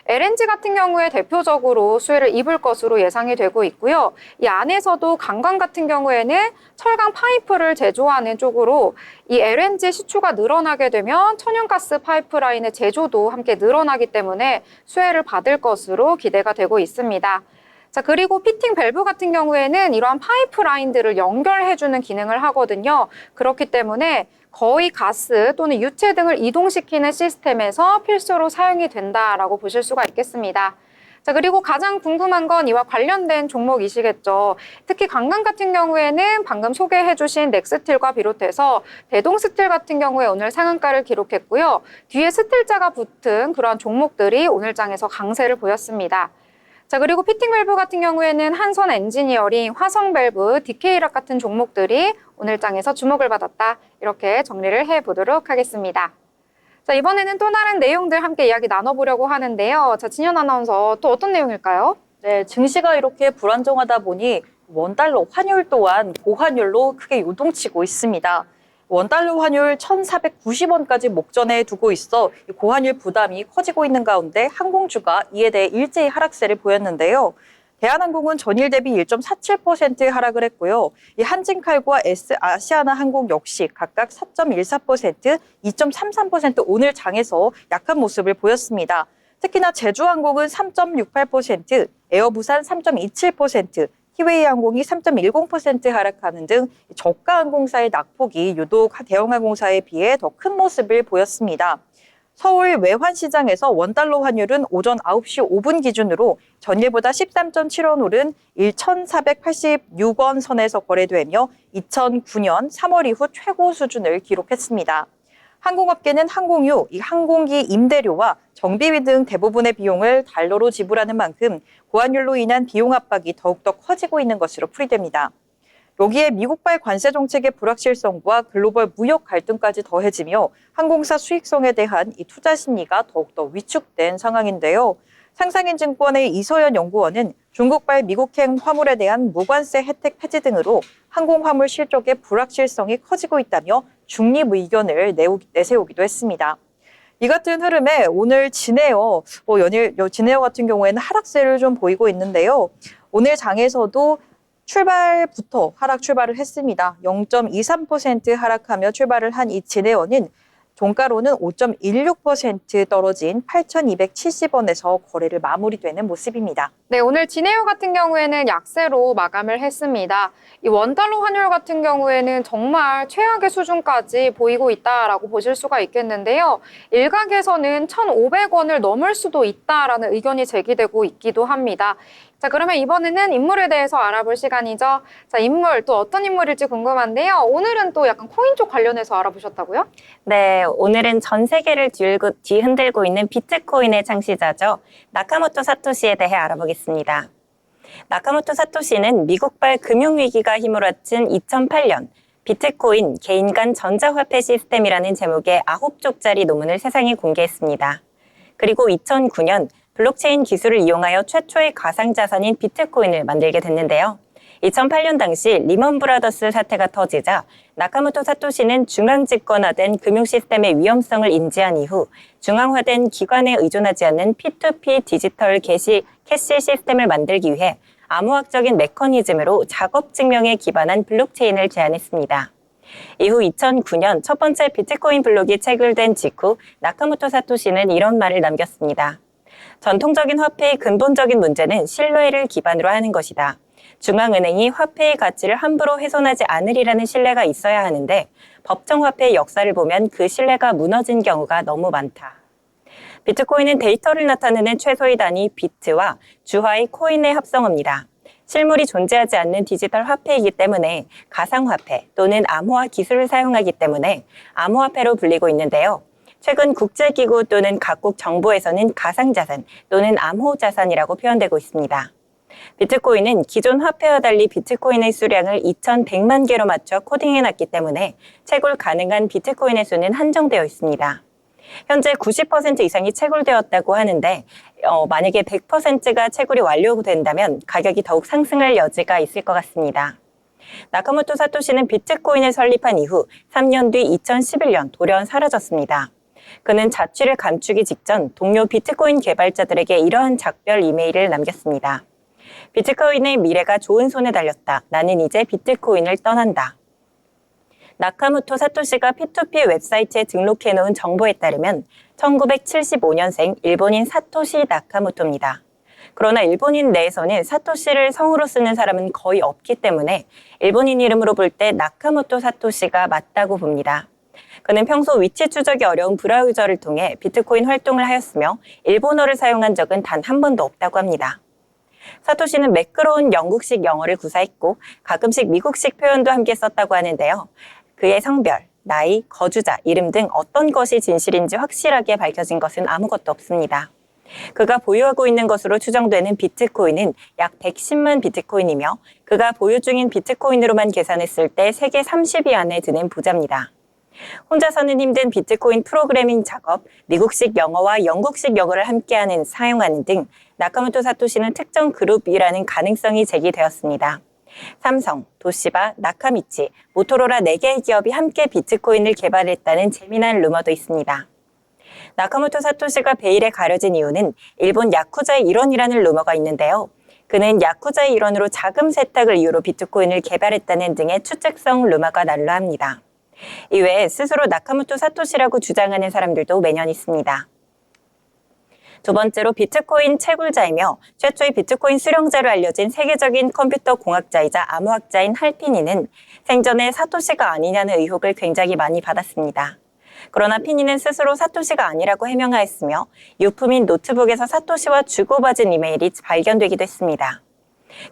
LNG 같은 경우에 대표적으로 수혜를 입을 것으로 예상이 되고 있고요. 이 안에서도 관광 같은 경우에는 철강 파이프를 제조하는 쪽으로 이 LNG 시추가 늘어나게 되면 천연가스 파이프라인의 제조도 함께 늘어나기 때문에 수혜를 받을 것으로 기대가 되고 있습니다. 자, 그리고 피팅 밸브 같은 경우에는 이러한 파이프라인들을 연결해주는 기능을 하거든요. 그렇기 때문에 거의 가스 또는 유체 등을 이동시키는 시스템에서 필수로 사용이 된다라고 보실 수가 있겠습니다. 자, 그리고 가장 궁금한 건 이와 관련된 종목이시겠죠. 특히 관광 같은 경우에는 방금 소개해주신 넥스틸과 비롯해서 대동스틸 같은 경우에 오늘 상한가를 기록했고요. 뒤에 스틸자가 붙은 그러한 종목들이 오늘 장에서 강세를 보였습니다. 자, 그리고 피팅 밸브 같은 경우에는 한선 엔지니어링, 화성 밸브, DK락 같은 종목들이 오늘 장에서 주목을 받았다. 이렇게 정리를 해보도록 하겠습니다. 자, 이번에는 또 다른 내용들 함께 이야기 나눠보려고 하는데요. 자, 진현 아나운서 또 어떤 내용일까요? 네, 증시가 이렇게 불안정하다 보니 원달러 환율 또한 고환율로 크게 요동치고 있습니다. 원달러 환율 1,490원까지 목전에 두고 있어 고환율 부담이 커지고 있는 가운데 항공주가 이에 대해 일제히 하락세를 보였는데요. 대한항공은 전일 대비 1.47% 하락을 했고요. 이 한진칼과 아시아나항공 역시 각각 4.14%, 2.33% 오늘 장에서 약한 모습을 보였습니다. 특히나 제주항공은 3.68%, 에어부산 3.27%, 티웨이항공이 3.10% 하락하는 등 저가 항공사의 낙폭이 유독 대형항공사에 비해 더 큰 모습을 보였습니다. 서울 외환시장에서 원달러 환율은 오전 9시 5분 기준으로 전일보다 13.7원 오른 1,486원 선에서 거래되며 2009년 3월 이후 최고 수준을 기록했습니다. 항공업계는 항공유, 항공기 임대료와 정비비 등 대부분의 비용을 달러로 지불하는 만큼 고환율로 인한 비용 압박이 더욱더 커지고 있는 것으로 풀이됩니다. 여기에 미국발 관세 정책의 불확실성과 글로벌 무역 갈등까지 더해지며 항공사 수익성에 대한 이 투자 심리가 더욱더 위축된 상황인데요. 상상인증권의 이서연 연구원은 중국발 미국행 화물에 대한 무관세 혜택 폐지 등으로 항공화물 실적의 불확실성이 커지고 있다며 중립 의견을 내세우기도 했습니다. 이 같은 흐름에 오늘 진에어 같은 경우에는 하락세를 좀 보이고 있는데요. 오늘 장에서도 출발부터 하락 출발을 했습니다. 0.23% 하락하며 출발을 한 이 진에어는 종가로는 5.16% 떨어진 8,270원에서 거래를 마무리되는 모습입니다. 네, 오늘 진에어 같은 경우에는 약세로 마감을 했습니다. 이 원달러 환율 같은 경우에는 정말 최악의 수준까지 보이고 있다라고 보실 수가 있겠는데요. 일각에서는 1,500원을 넘을 수도 있다라는 의견이 제기되고 있기도 합니다. 자, 그러면 이번에는 인물에 대해서 알아볼 시간이죠. 자, 인물 또 어떤 인물일지 궁금한데요. 오늘은 또 약간 코인 쪽 관련해서 알아보셨다고요? 네, 오늘은 전 세계를 뒤흔들고 있는 비트코인의 창시자죠. 나카모토 사토시에 대해 알아보겠습니다. 나카모토 사토시는 미국발 금융위기가 휘몰아친 2008년 비트코인 개인 간 전자화폐 시스템이라는 제목의 9쪽짜리 논문을 세상에 공개했습니다. 그리고 2009년 블록체인 기술을 이용하여 최초의 가상자산인 비트코인을 만들게 됐는데요. 2008년 당시 리먼 브라더스 사태가 터지자 나카모토 사토시는 중앙집권화된 금융시스템의 위험성을 인지한 이후 중앙화된 기관에 의존하지 않는 P2P 디지털 캐시 시스템을 만들기 위해 암호학적인 메커니즘으로 작업 증명에 기반한 블록체인을 제안했습니다. 이후 2009년 첫 번째 비트코인 블록이 체결된 직후 나카모토 사토시는 이런 말을 남겼습니다. 전통적인 화폐의 근본적인 문제는 신뢰를 기반으로 하는 것이다. 중앙은행이 화폐의 가치를 함부로 훼손하지 않으리라는 신뢰가 있어야 하는데 법정 화폐의 역사를 보면 그 신뢰가 무너진 경우가 너무 많다. 비트코인은 데이터를 나타내는 최소의 단위 비트와 주화의 코인의 합성어입니다. 실물이 존재하지 않는 디지털 화폐이기 때문에 가상화폐 또는 암호화 기술을 사용하기 때문에 암호화폐로 불리고 있는데요. 최근 국제기구 또는 각국 정부에서는 가상자산 또는 암호자산이라고 표현되고 있습니다. 비트코인은 기존 화폐와 달리 비트코인의 수량을 2,100만 개로 맞춰 코딩해놨기 때문에 채굴 가능한 비트코인의 수는 한정되어 있습니다. 현재 90% 이상이 채굴되었다고 하는데 만약에 100%가 채굴이 완료된다면 가격이 더욱 상승할 여지가 있을 것 같습니다. 나카모토 사토시는 비트코인을 설립한 이후 3년 뒤 2011년 돌연 사라졌습니다. 그는 자취를 감추기 직전 동료 비트코인 개발자들에게 이러한 작별 이메일을 남겼습니다. 비트코인의 미래가 좋은 손에 달렸다. 나는 이제 비트코인을 떠난다. 나카모토 사토시가 P2P 웹사이트에 등록해놓은 정보에 따르면 1975년생 일본인 사토시 나카모토입니다. 그러나 일본인 내에서는 사토시를 성으로 쓰는 사람은 거의 없기 때문에 일본인 이름으로 볼 때 나카모토 사토시가 맞다고 봅니다. 그는 평소 위치 추적이 어려운 브라우저를 통해 비트코인 활동을 하였으며 일본어를 사용한 적은 단 한 번도 없다고 합니다. 사토시는 매끄러운 영국식 영어를 구사했고 가끔씩 미국식 표현도 함께 썼다고 하는데요. 그의 성별, 나이, 거주자, 이름 등 어떤 것이 진실인지 확실하게 밝혀진 것은 아무것도 없습니다. 그가 보유하고 있는 것으로 추정되는 비트코인은 약 110만 비트코인이며 그가 보유 중인 비트코인으로만 계산했을 때 세계 30위 안에 드는 부자입니다. 혼자서는 힘든 비트코인 프로그래밍 작업, 미국식 영어와 영국식 영어를 함께하는 사용하는 등 나카모토 사토시는 특정 그룹이라는 가능성이 제기되었습니다. 삼성, 도시바, 나카미치, 모토로라 4개의 기업이 함께 비트코인을 개발했다는 재미난 루머도 있습니다. 나카모토 사토시가 베일에 가려진 이유는 일본 야쿠자의 일원이라는 루머가 있는데요. 그는 야쿠자의 일원으로 자금 세탁을 이유로 비트코인을 개발했다는 등의 추측성 루머가 난무합니다. 이외에 스스로 나카모토 사토시라고 주장하는 사람들도 매년 있습니다. 두 번째로 비트코인 채굴자이며 최초의 비트코인 수령자로 알려진 세계적인 컴퓨터 공학자이자 암호학자인 할피니는 생전에 사토시가 아니냐는 의혹을 굉장히 많이 받았습니다. 그러나 피니는 스스로 사토시가 아니라고 해명하였으며 유품인 노트북에서 사토시와 주고받은 이메일이 발견되기도 했습니다.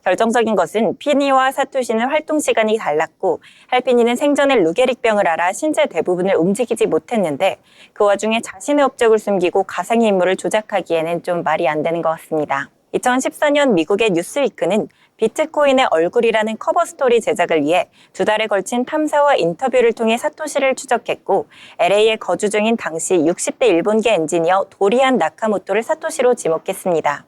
결정적인 것은 피니와 사토시는 활동 시간이 달랐고 할피니는 생전에 루게릭병을 앓아 신체 대부분을 움직이지 못했는데 그 와중에 자신의 업적을 숨기고 가상의 인물을 조작하기에는 좀 말이 안 되는 것 같습니다. 2014년 미국의 뉴스위크는 비트코인의 얼굴이라는 커버 스토리 제작을 위해 2달에 걸친 탐사와 인터뷰를 통해 사토시를 추적했고 LA에 거주 중인 당시 60대 일본계 엔지니어 도리안 나카모토를 사토시로 지목했습니다.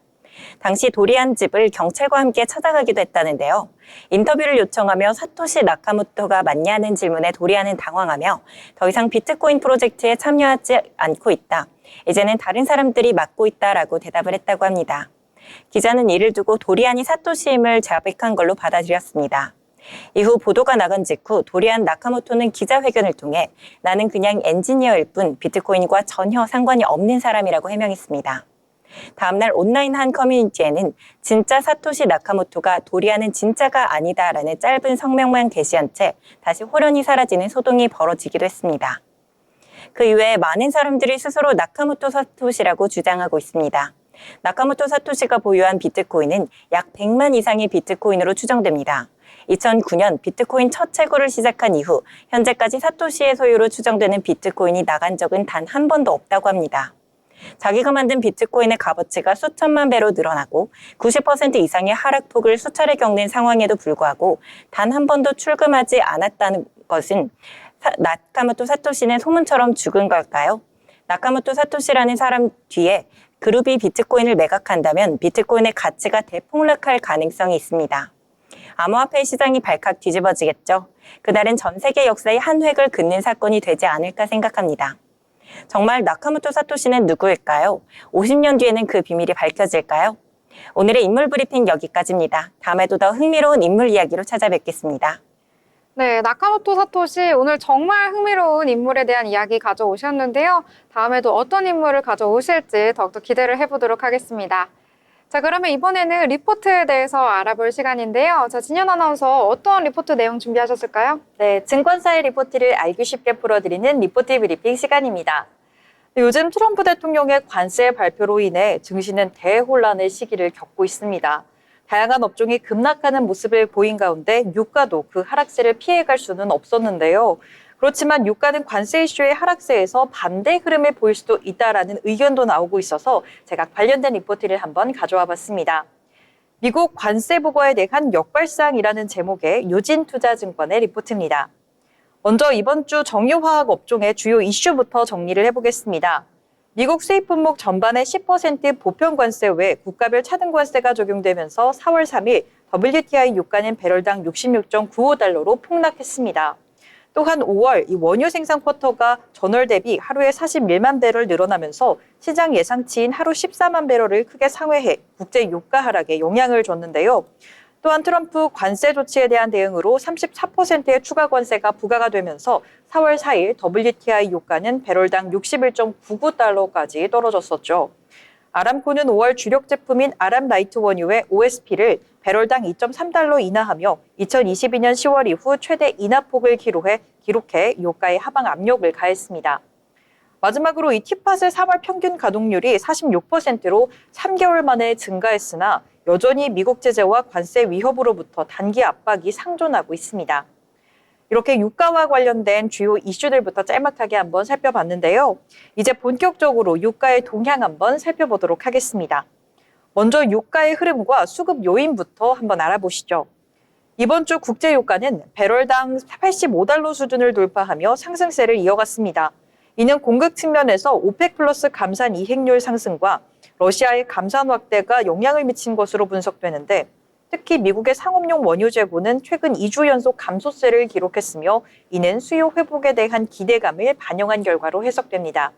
당시 도리안 집을 경찰과 함께 찾아가기도 했다는데요. 인터뷰를 요청하며 사토시 나카모토가 맞냐는 질문에 도리안은 당황하며 더 이상 비트코인 프로젝트에 참여하지 않고 있다. 이제는 다른 사람들이 맡고 있다라고 대답을 했다고 합니다. 기자는 이를 두고 도리안이 사토시임을 자백한 걸로 받아들였습니다. 이후 보도가 나간 직후 도리안 나카모토는 기자회견을 통해 나는 그냥 엔지니어일 뿐 비트코인과 전혀 상관이 없는 사람이라고 해명했습니다. 다음날 온라인 한 커뮤니티에는 진짜 사토시 나카모토가 도리안은 진짜가 아니다라는 짧은 성명만 게시한 채 다시 호련히 사라지는 소동이 벌어지기도 했습니다. 그 이외에 많은 사람들이 스스로 나카모토 사토시라고 주장하고 있습니다. 나카모토 사토시가 보유한 비트코인은 약 100만 이상의 비트코인으로 추정됩니다. 2009년 비트코인 첫 채굴을 시작한 이후 현재까지 사토시의 소유로 추정되는 비트코인이 나간 적은 단 한 번도 없다고 합니다. 자기가 만든 비트코인의 값어치가 수천만 배로 늘어나고 90% 이상의 하락폭을 수차례 겪는 상황에도 불구하고 단 한 번도 출금하지 않았다는 것은 나카모토 사토시는 소문처럼 죽은 걸까요? 나카모토 사토시라는 사람 뒤에 그룹이 비트코인을 매각한다면 비트코인의 가치가 대폭락할 가능성이 있습니다. 암호화폐 시장이 발칵 뒤집어지겠죠. 그날은 전 세계 역사의 한 획을 긋는 사건이 되지 않을까 생각합니다. 정말 나카모토 사토시는 누구일까요? 50년 뒤에는 그 비밀이 밝혀질까요? 오늘의 인물 브리핑 여기까지입니다. 다음에도 더 흥미로운 인물 이야기로 찾아뵙겠습니다. 네, 나카모토 사토시 오늘 정말 흥미로운 인물에 대한 이야기 가져오셨는데요. 다음에도 어떤 인물을 가져오실지 더욱더 기대를 해보도록 하겠습니다. 자, 그러면 이번에는 리포트에 대해서 알아볼 시간인데요. 자, 진현 아나운서 어떤 리포트 내용 준비하셨을까요? 네, 증권사의 리포트를 알기 쉽게 풀어드리는 리포트 브리핑 시간입니다. 요즘 트럼프 대통령의 관세 발표로 인해 증시는 대혼란의 시기를 겪고 있습니다. 다양한 업종이 급락하는 모습을 보인 가운데 유가도 그 하락세를 피해갈 수는 없었는데요. 그렇지만 유가는 관세 이슈의 하락세에서 반대 흐름을 보일 수도 있다라는 의견도 나오고 있어서 제가 관련된 리포트를 한번 가져와 봤습니다. 미국 관세 보고에 대한 역발상이라는 제목의 유진투자증권의 리포트입니다. 먼저 이번 주 정유화학 업종의 주요 이슈부터 정리를 해보겠습니다. 미국 수입 품목 전반의 10% 보편 관세 외 국가별 차등 관세가 적용되면서 4월 3일 WTI 유가는 배럴당 66.95달러로 폭락했습니다. 또한 5월 이 원유 생산 쿼터가 전월 대비 하루에 41만 배럴 늘어나면서 시장 예상치인 하루 14만 배럴을 크게 상회해 국제 유가 하락에 영향을 줬는데요. 또한 트럼프 관세 조치에 대한 대응으로 34%의 추가 관세가 부과가 되면서 4월 4일 WTI 유가는 배럴당 61.99달러까지 떨어졌었죠. 아람코는 5월 주력 제품인 아람 라이트 원유의 OSP를 배럴당 2.3달러 인하하며 2022년 10월 이후 최대 인하폭을 기록해 유가의 하방 압력을 가했습니다. 마지막으로 이 티팟의 3월 평균 가동률이 46%로 3개월 만에 증가했으나 여전히 미국 제재와 관세 위협으로부터 단기 압박이 상존하고 있습니다. 이렇게 유가와 관련된 주요 이슈들부터 짤막하게 한번 살펴봤는데요. 이제 본격적으로 유가의 동향 한번 살펴보도록 하겠습니다. 먼저 유가의 흐름과 수급 요인부터 한번 알아보시죠. 이번 주 국제 유가는 배럴당 85달러 수준을 돌파하며 상승세를 이어갔습니다. 이는 공급 측면에서 오펙 플러스 감산 이행률 상승과 러시아의 감산 확대가 영향을 미친 것으로 분석되는데 특히 미국의 상업용 원유 재고는 최근 2주 연속 감소세를 기록했으며 이는 수요 회복에 대한 기대감을 반영한 결과로 해석됩니다.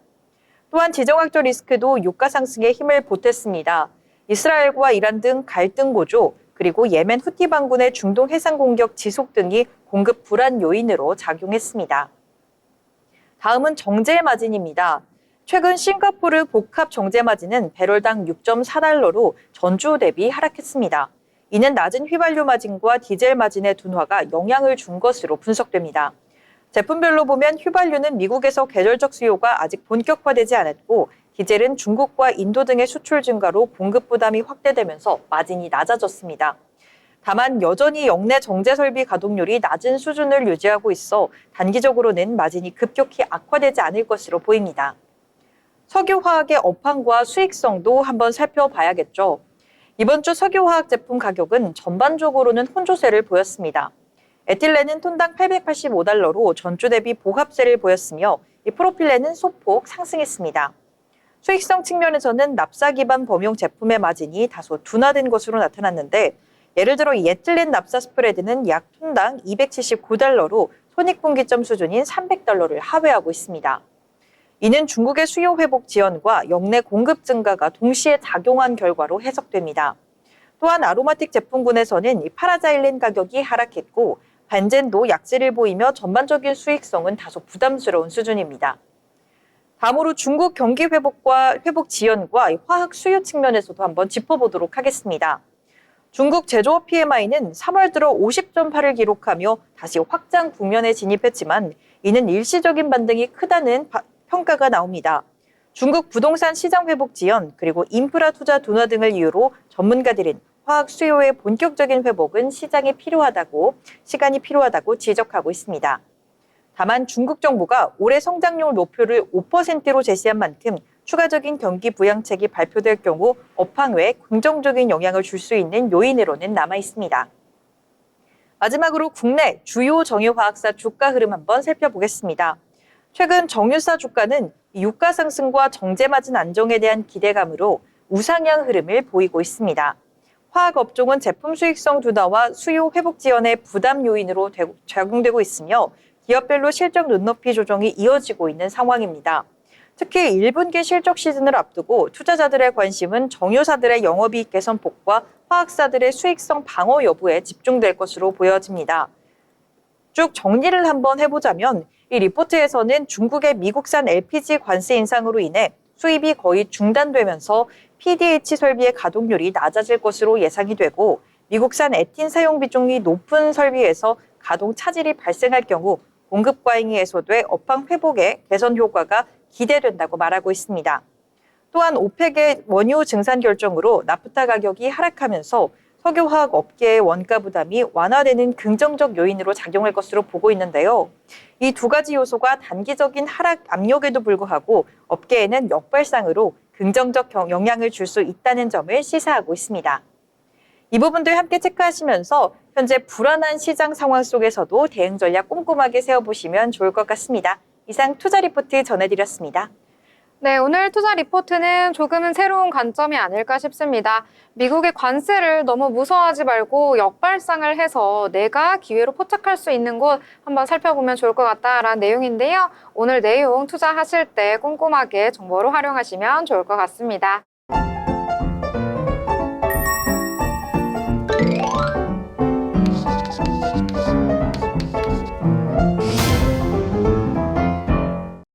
또한 지정학적 리스크도 유가 상승에 힘을 보탰습니다. 이스라엘과 이란 등 갈등 고조, 그리고 예멘 후티 반군의 중동 해상 공격 지속 등이 공급 불안 요인으로 작용했습니다. 다음은 정제 마진입니다. 최근 싱가포르 복합 정제 마진은 배럴당 6.4달러로 전주 대비 하락했습니다. 이는 낮은 휘발유 마진과 디젤 마진의 둔화가 영향을 준 것으로 분석됩니다. 제품별로 보면 휘발유는 미국에서 계절적 수요가 아직 본격화되지 않았고 디젤은 중국과 인도 등의 수출 증가로 공급 부담이 확대되면서 마진이 낮아졌습니다. 다만 여전히 역내 정제 설비 가동률이 낮은 수준을 유지하고 있어 단기적으로는 마진이 급격히 악화되지 않을 것으로 보입니다. 석유화학의 업황과 수익성도 한번 살펴봐야겠죠. 이번 주 석유화학 제품 가격은 전반적으로는 혼조세를 보였습니다. 에틸렌은 톤당 885달러로 전주 대비 보합세를 보였으며 이 프로필렌은 소폭 상승했습니다. 수익성 측면에서는 납사 기반 범용 제품의 마진이 다소 둔화된 것으로 나타났는데 예를 들어 이 에틸렌 납사 스프레드는 약 톤당 279달러로 손익분기점 수준인 300달러를 하회하고 있습니다. 이는 중국의 수요 회복 지연과 역내 공급 증가가 동시에 작용한 결과로 해석됩니다. 또한 아로마틱 제품군에서는 이 파라자일린 가격이 하락했고 반젠도 약세를 보이며 전반적인 수익성은 다소 부담스러운 수준입니다. 다음으로 중국 경기 회복과 회복 지연과 화학 수요 측면에서도 한번 짚어보도록 하겠습니다. 중국 제조업 PMI는 3월 들어 50.8을 기록하며 다시 확장 국면에 진입했지만 이는 일시적인 반등이 크다는 평가가 나옵니다. 중국 부동산 시장 회복 지연 그리고 인프라 투자 둔화 등을 이유로 전문가들은 화학 수요의 본격적인 회복은 시간이 필요하다고 지적하고 있습니다. 다만 중국 정부가 올해 성장률 목표를 5%로 제시한 만큼 추가적인 경기 부양책이 발표될 경우 업황에 긍정적인 영향을 줄 수 있는 요인으로는 남아 있습니다. 마지막으로 국내 주요 정유화학사 주가 흐름 한번 살펴보겠습니다. 최근 정유사 주가는 유가 상승과 정제 마진 안정에 대한 기대감으로 우상향 흐름을 보이고 있습니다. 화학 업종은 제품 수익성 둔화와 수요 회복 지연의 부담 요인으로 작용되고 있으며 기업별로 실적 눈높이 조정이 이어지고 있는 상황입니다. 특히 1분기 실적 시즌을 앞두고 투자자들의 관심은 정유사들의 영업이익 개선폭과 화학사들의 수익성 방어 여부에 집중될 것으로 보여집니다. 쭉 정리를 한번 해보자면 이 리포트에서는 중국의 미국산 LPG 관세 인상으로 인해 수입이 거의 중단되면서 PDH 설비의 가동률이 낮아질 것으로 예상이 되고 미국산 에틴 사용 비중이 높은 설비에서 가동 차질이 발생할 경우 공급 과잉이 해소돼 업황 회복의 개선 효과가 기대된다고 말하고 있습니다. 또한 오펙의 원유 증산 결정으로 나프타 가격이 하락하면서 석유화학 업계의 원가 부담이 완화되는 긍정적 요인으로 작용할 것으로 보고 있는데요. 이 두 가지 요소가 단기적인 하락 압력에도 불구하고 업계에는 역발상으로 긍정적 영향을 줄 수 있다는 점을 시사하고 있습니다. 이 부분들 함께 체크하시면서 현재 불안한 시장 상황 속에서도 대응 전략 꼼꼼하게 세워보시면 좋을 것 같습니다. 이상 투자 리포트 전해드렸습니다. 네, 오늘 투자 리포트는 조금은 새로운 관점이 아닐까 싶습니다. 미국의 관세를 너무 무서워하지 말고 역발상을 해서 내가 기회로 포착할 수 있는 곳 한번 살펴보면 좋을 것 같다라는 내용인데요. 오늘 내용 투자하실 때 꼼꼼하게 정보로 활용하시면 좋을 것 같습니다.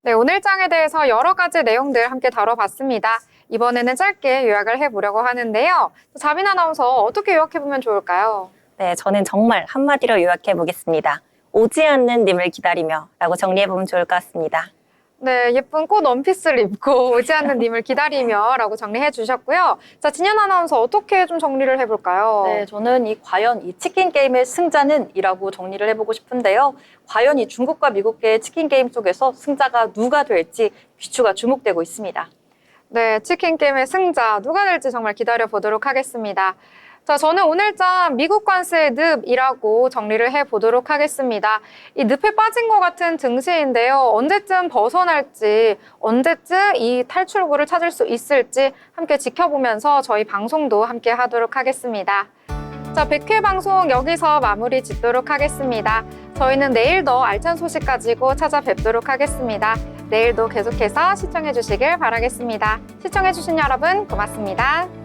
네, 오늘 장에 대해서 여러 가지 내용들 함께 다뤄봤습니다. 이번에는 짧게 요약을 해보려고 하는데요. 자빈 아나운서 어떻게 요약해보면 좋을까요? 네, 저는 정말 한마디로 요약해 보겠습니다. 오지 않는 님을 기다리며 라고 정리해 보면 좋을 것 같습니다. 네, 예쁜 꽃 원피스를 입고 오지 않는 님을 기다리며 라고 정리해 주셨고요. 자, 진현 아나운서 어떻게 좀 정리를 해볼까요? 네, 저는 과연 이 치킨 게임의 승자는? 이라고 정리를 해보고 싶은데요. 과연 이 중국과 미국의 치킨 게임 속에서 승자가 누가 될지 귀추가 주목되고 있습니다. 네, 치킨 게임의 승자 누가 될지 정말 기다려 보도록 하겠습니다. 자, 저는 오늘장 미국 관세의 늪이라고 정리를 해보도록 하겠습니다. 이 늪에 빠진 것 같은 증시인데요. 언제쯤 벗어날지, 언제쯤 이 탈출구를 찾을 수 있을지 함께 지켜보면서 저희 방송도 함께 하도록 하겠습니다. 자, 100회 방송 여기서 마무리 짓도록 하겠습니다. 저희는 내일 더 알찬 소식 가지고 찾아뵙도록 하겠습니다. 내일도 계속해서 시청해 주시길 바라겠습니다. 시청해 주신 여러분 고맙습니다.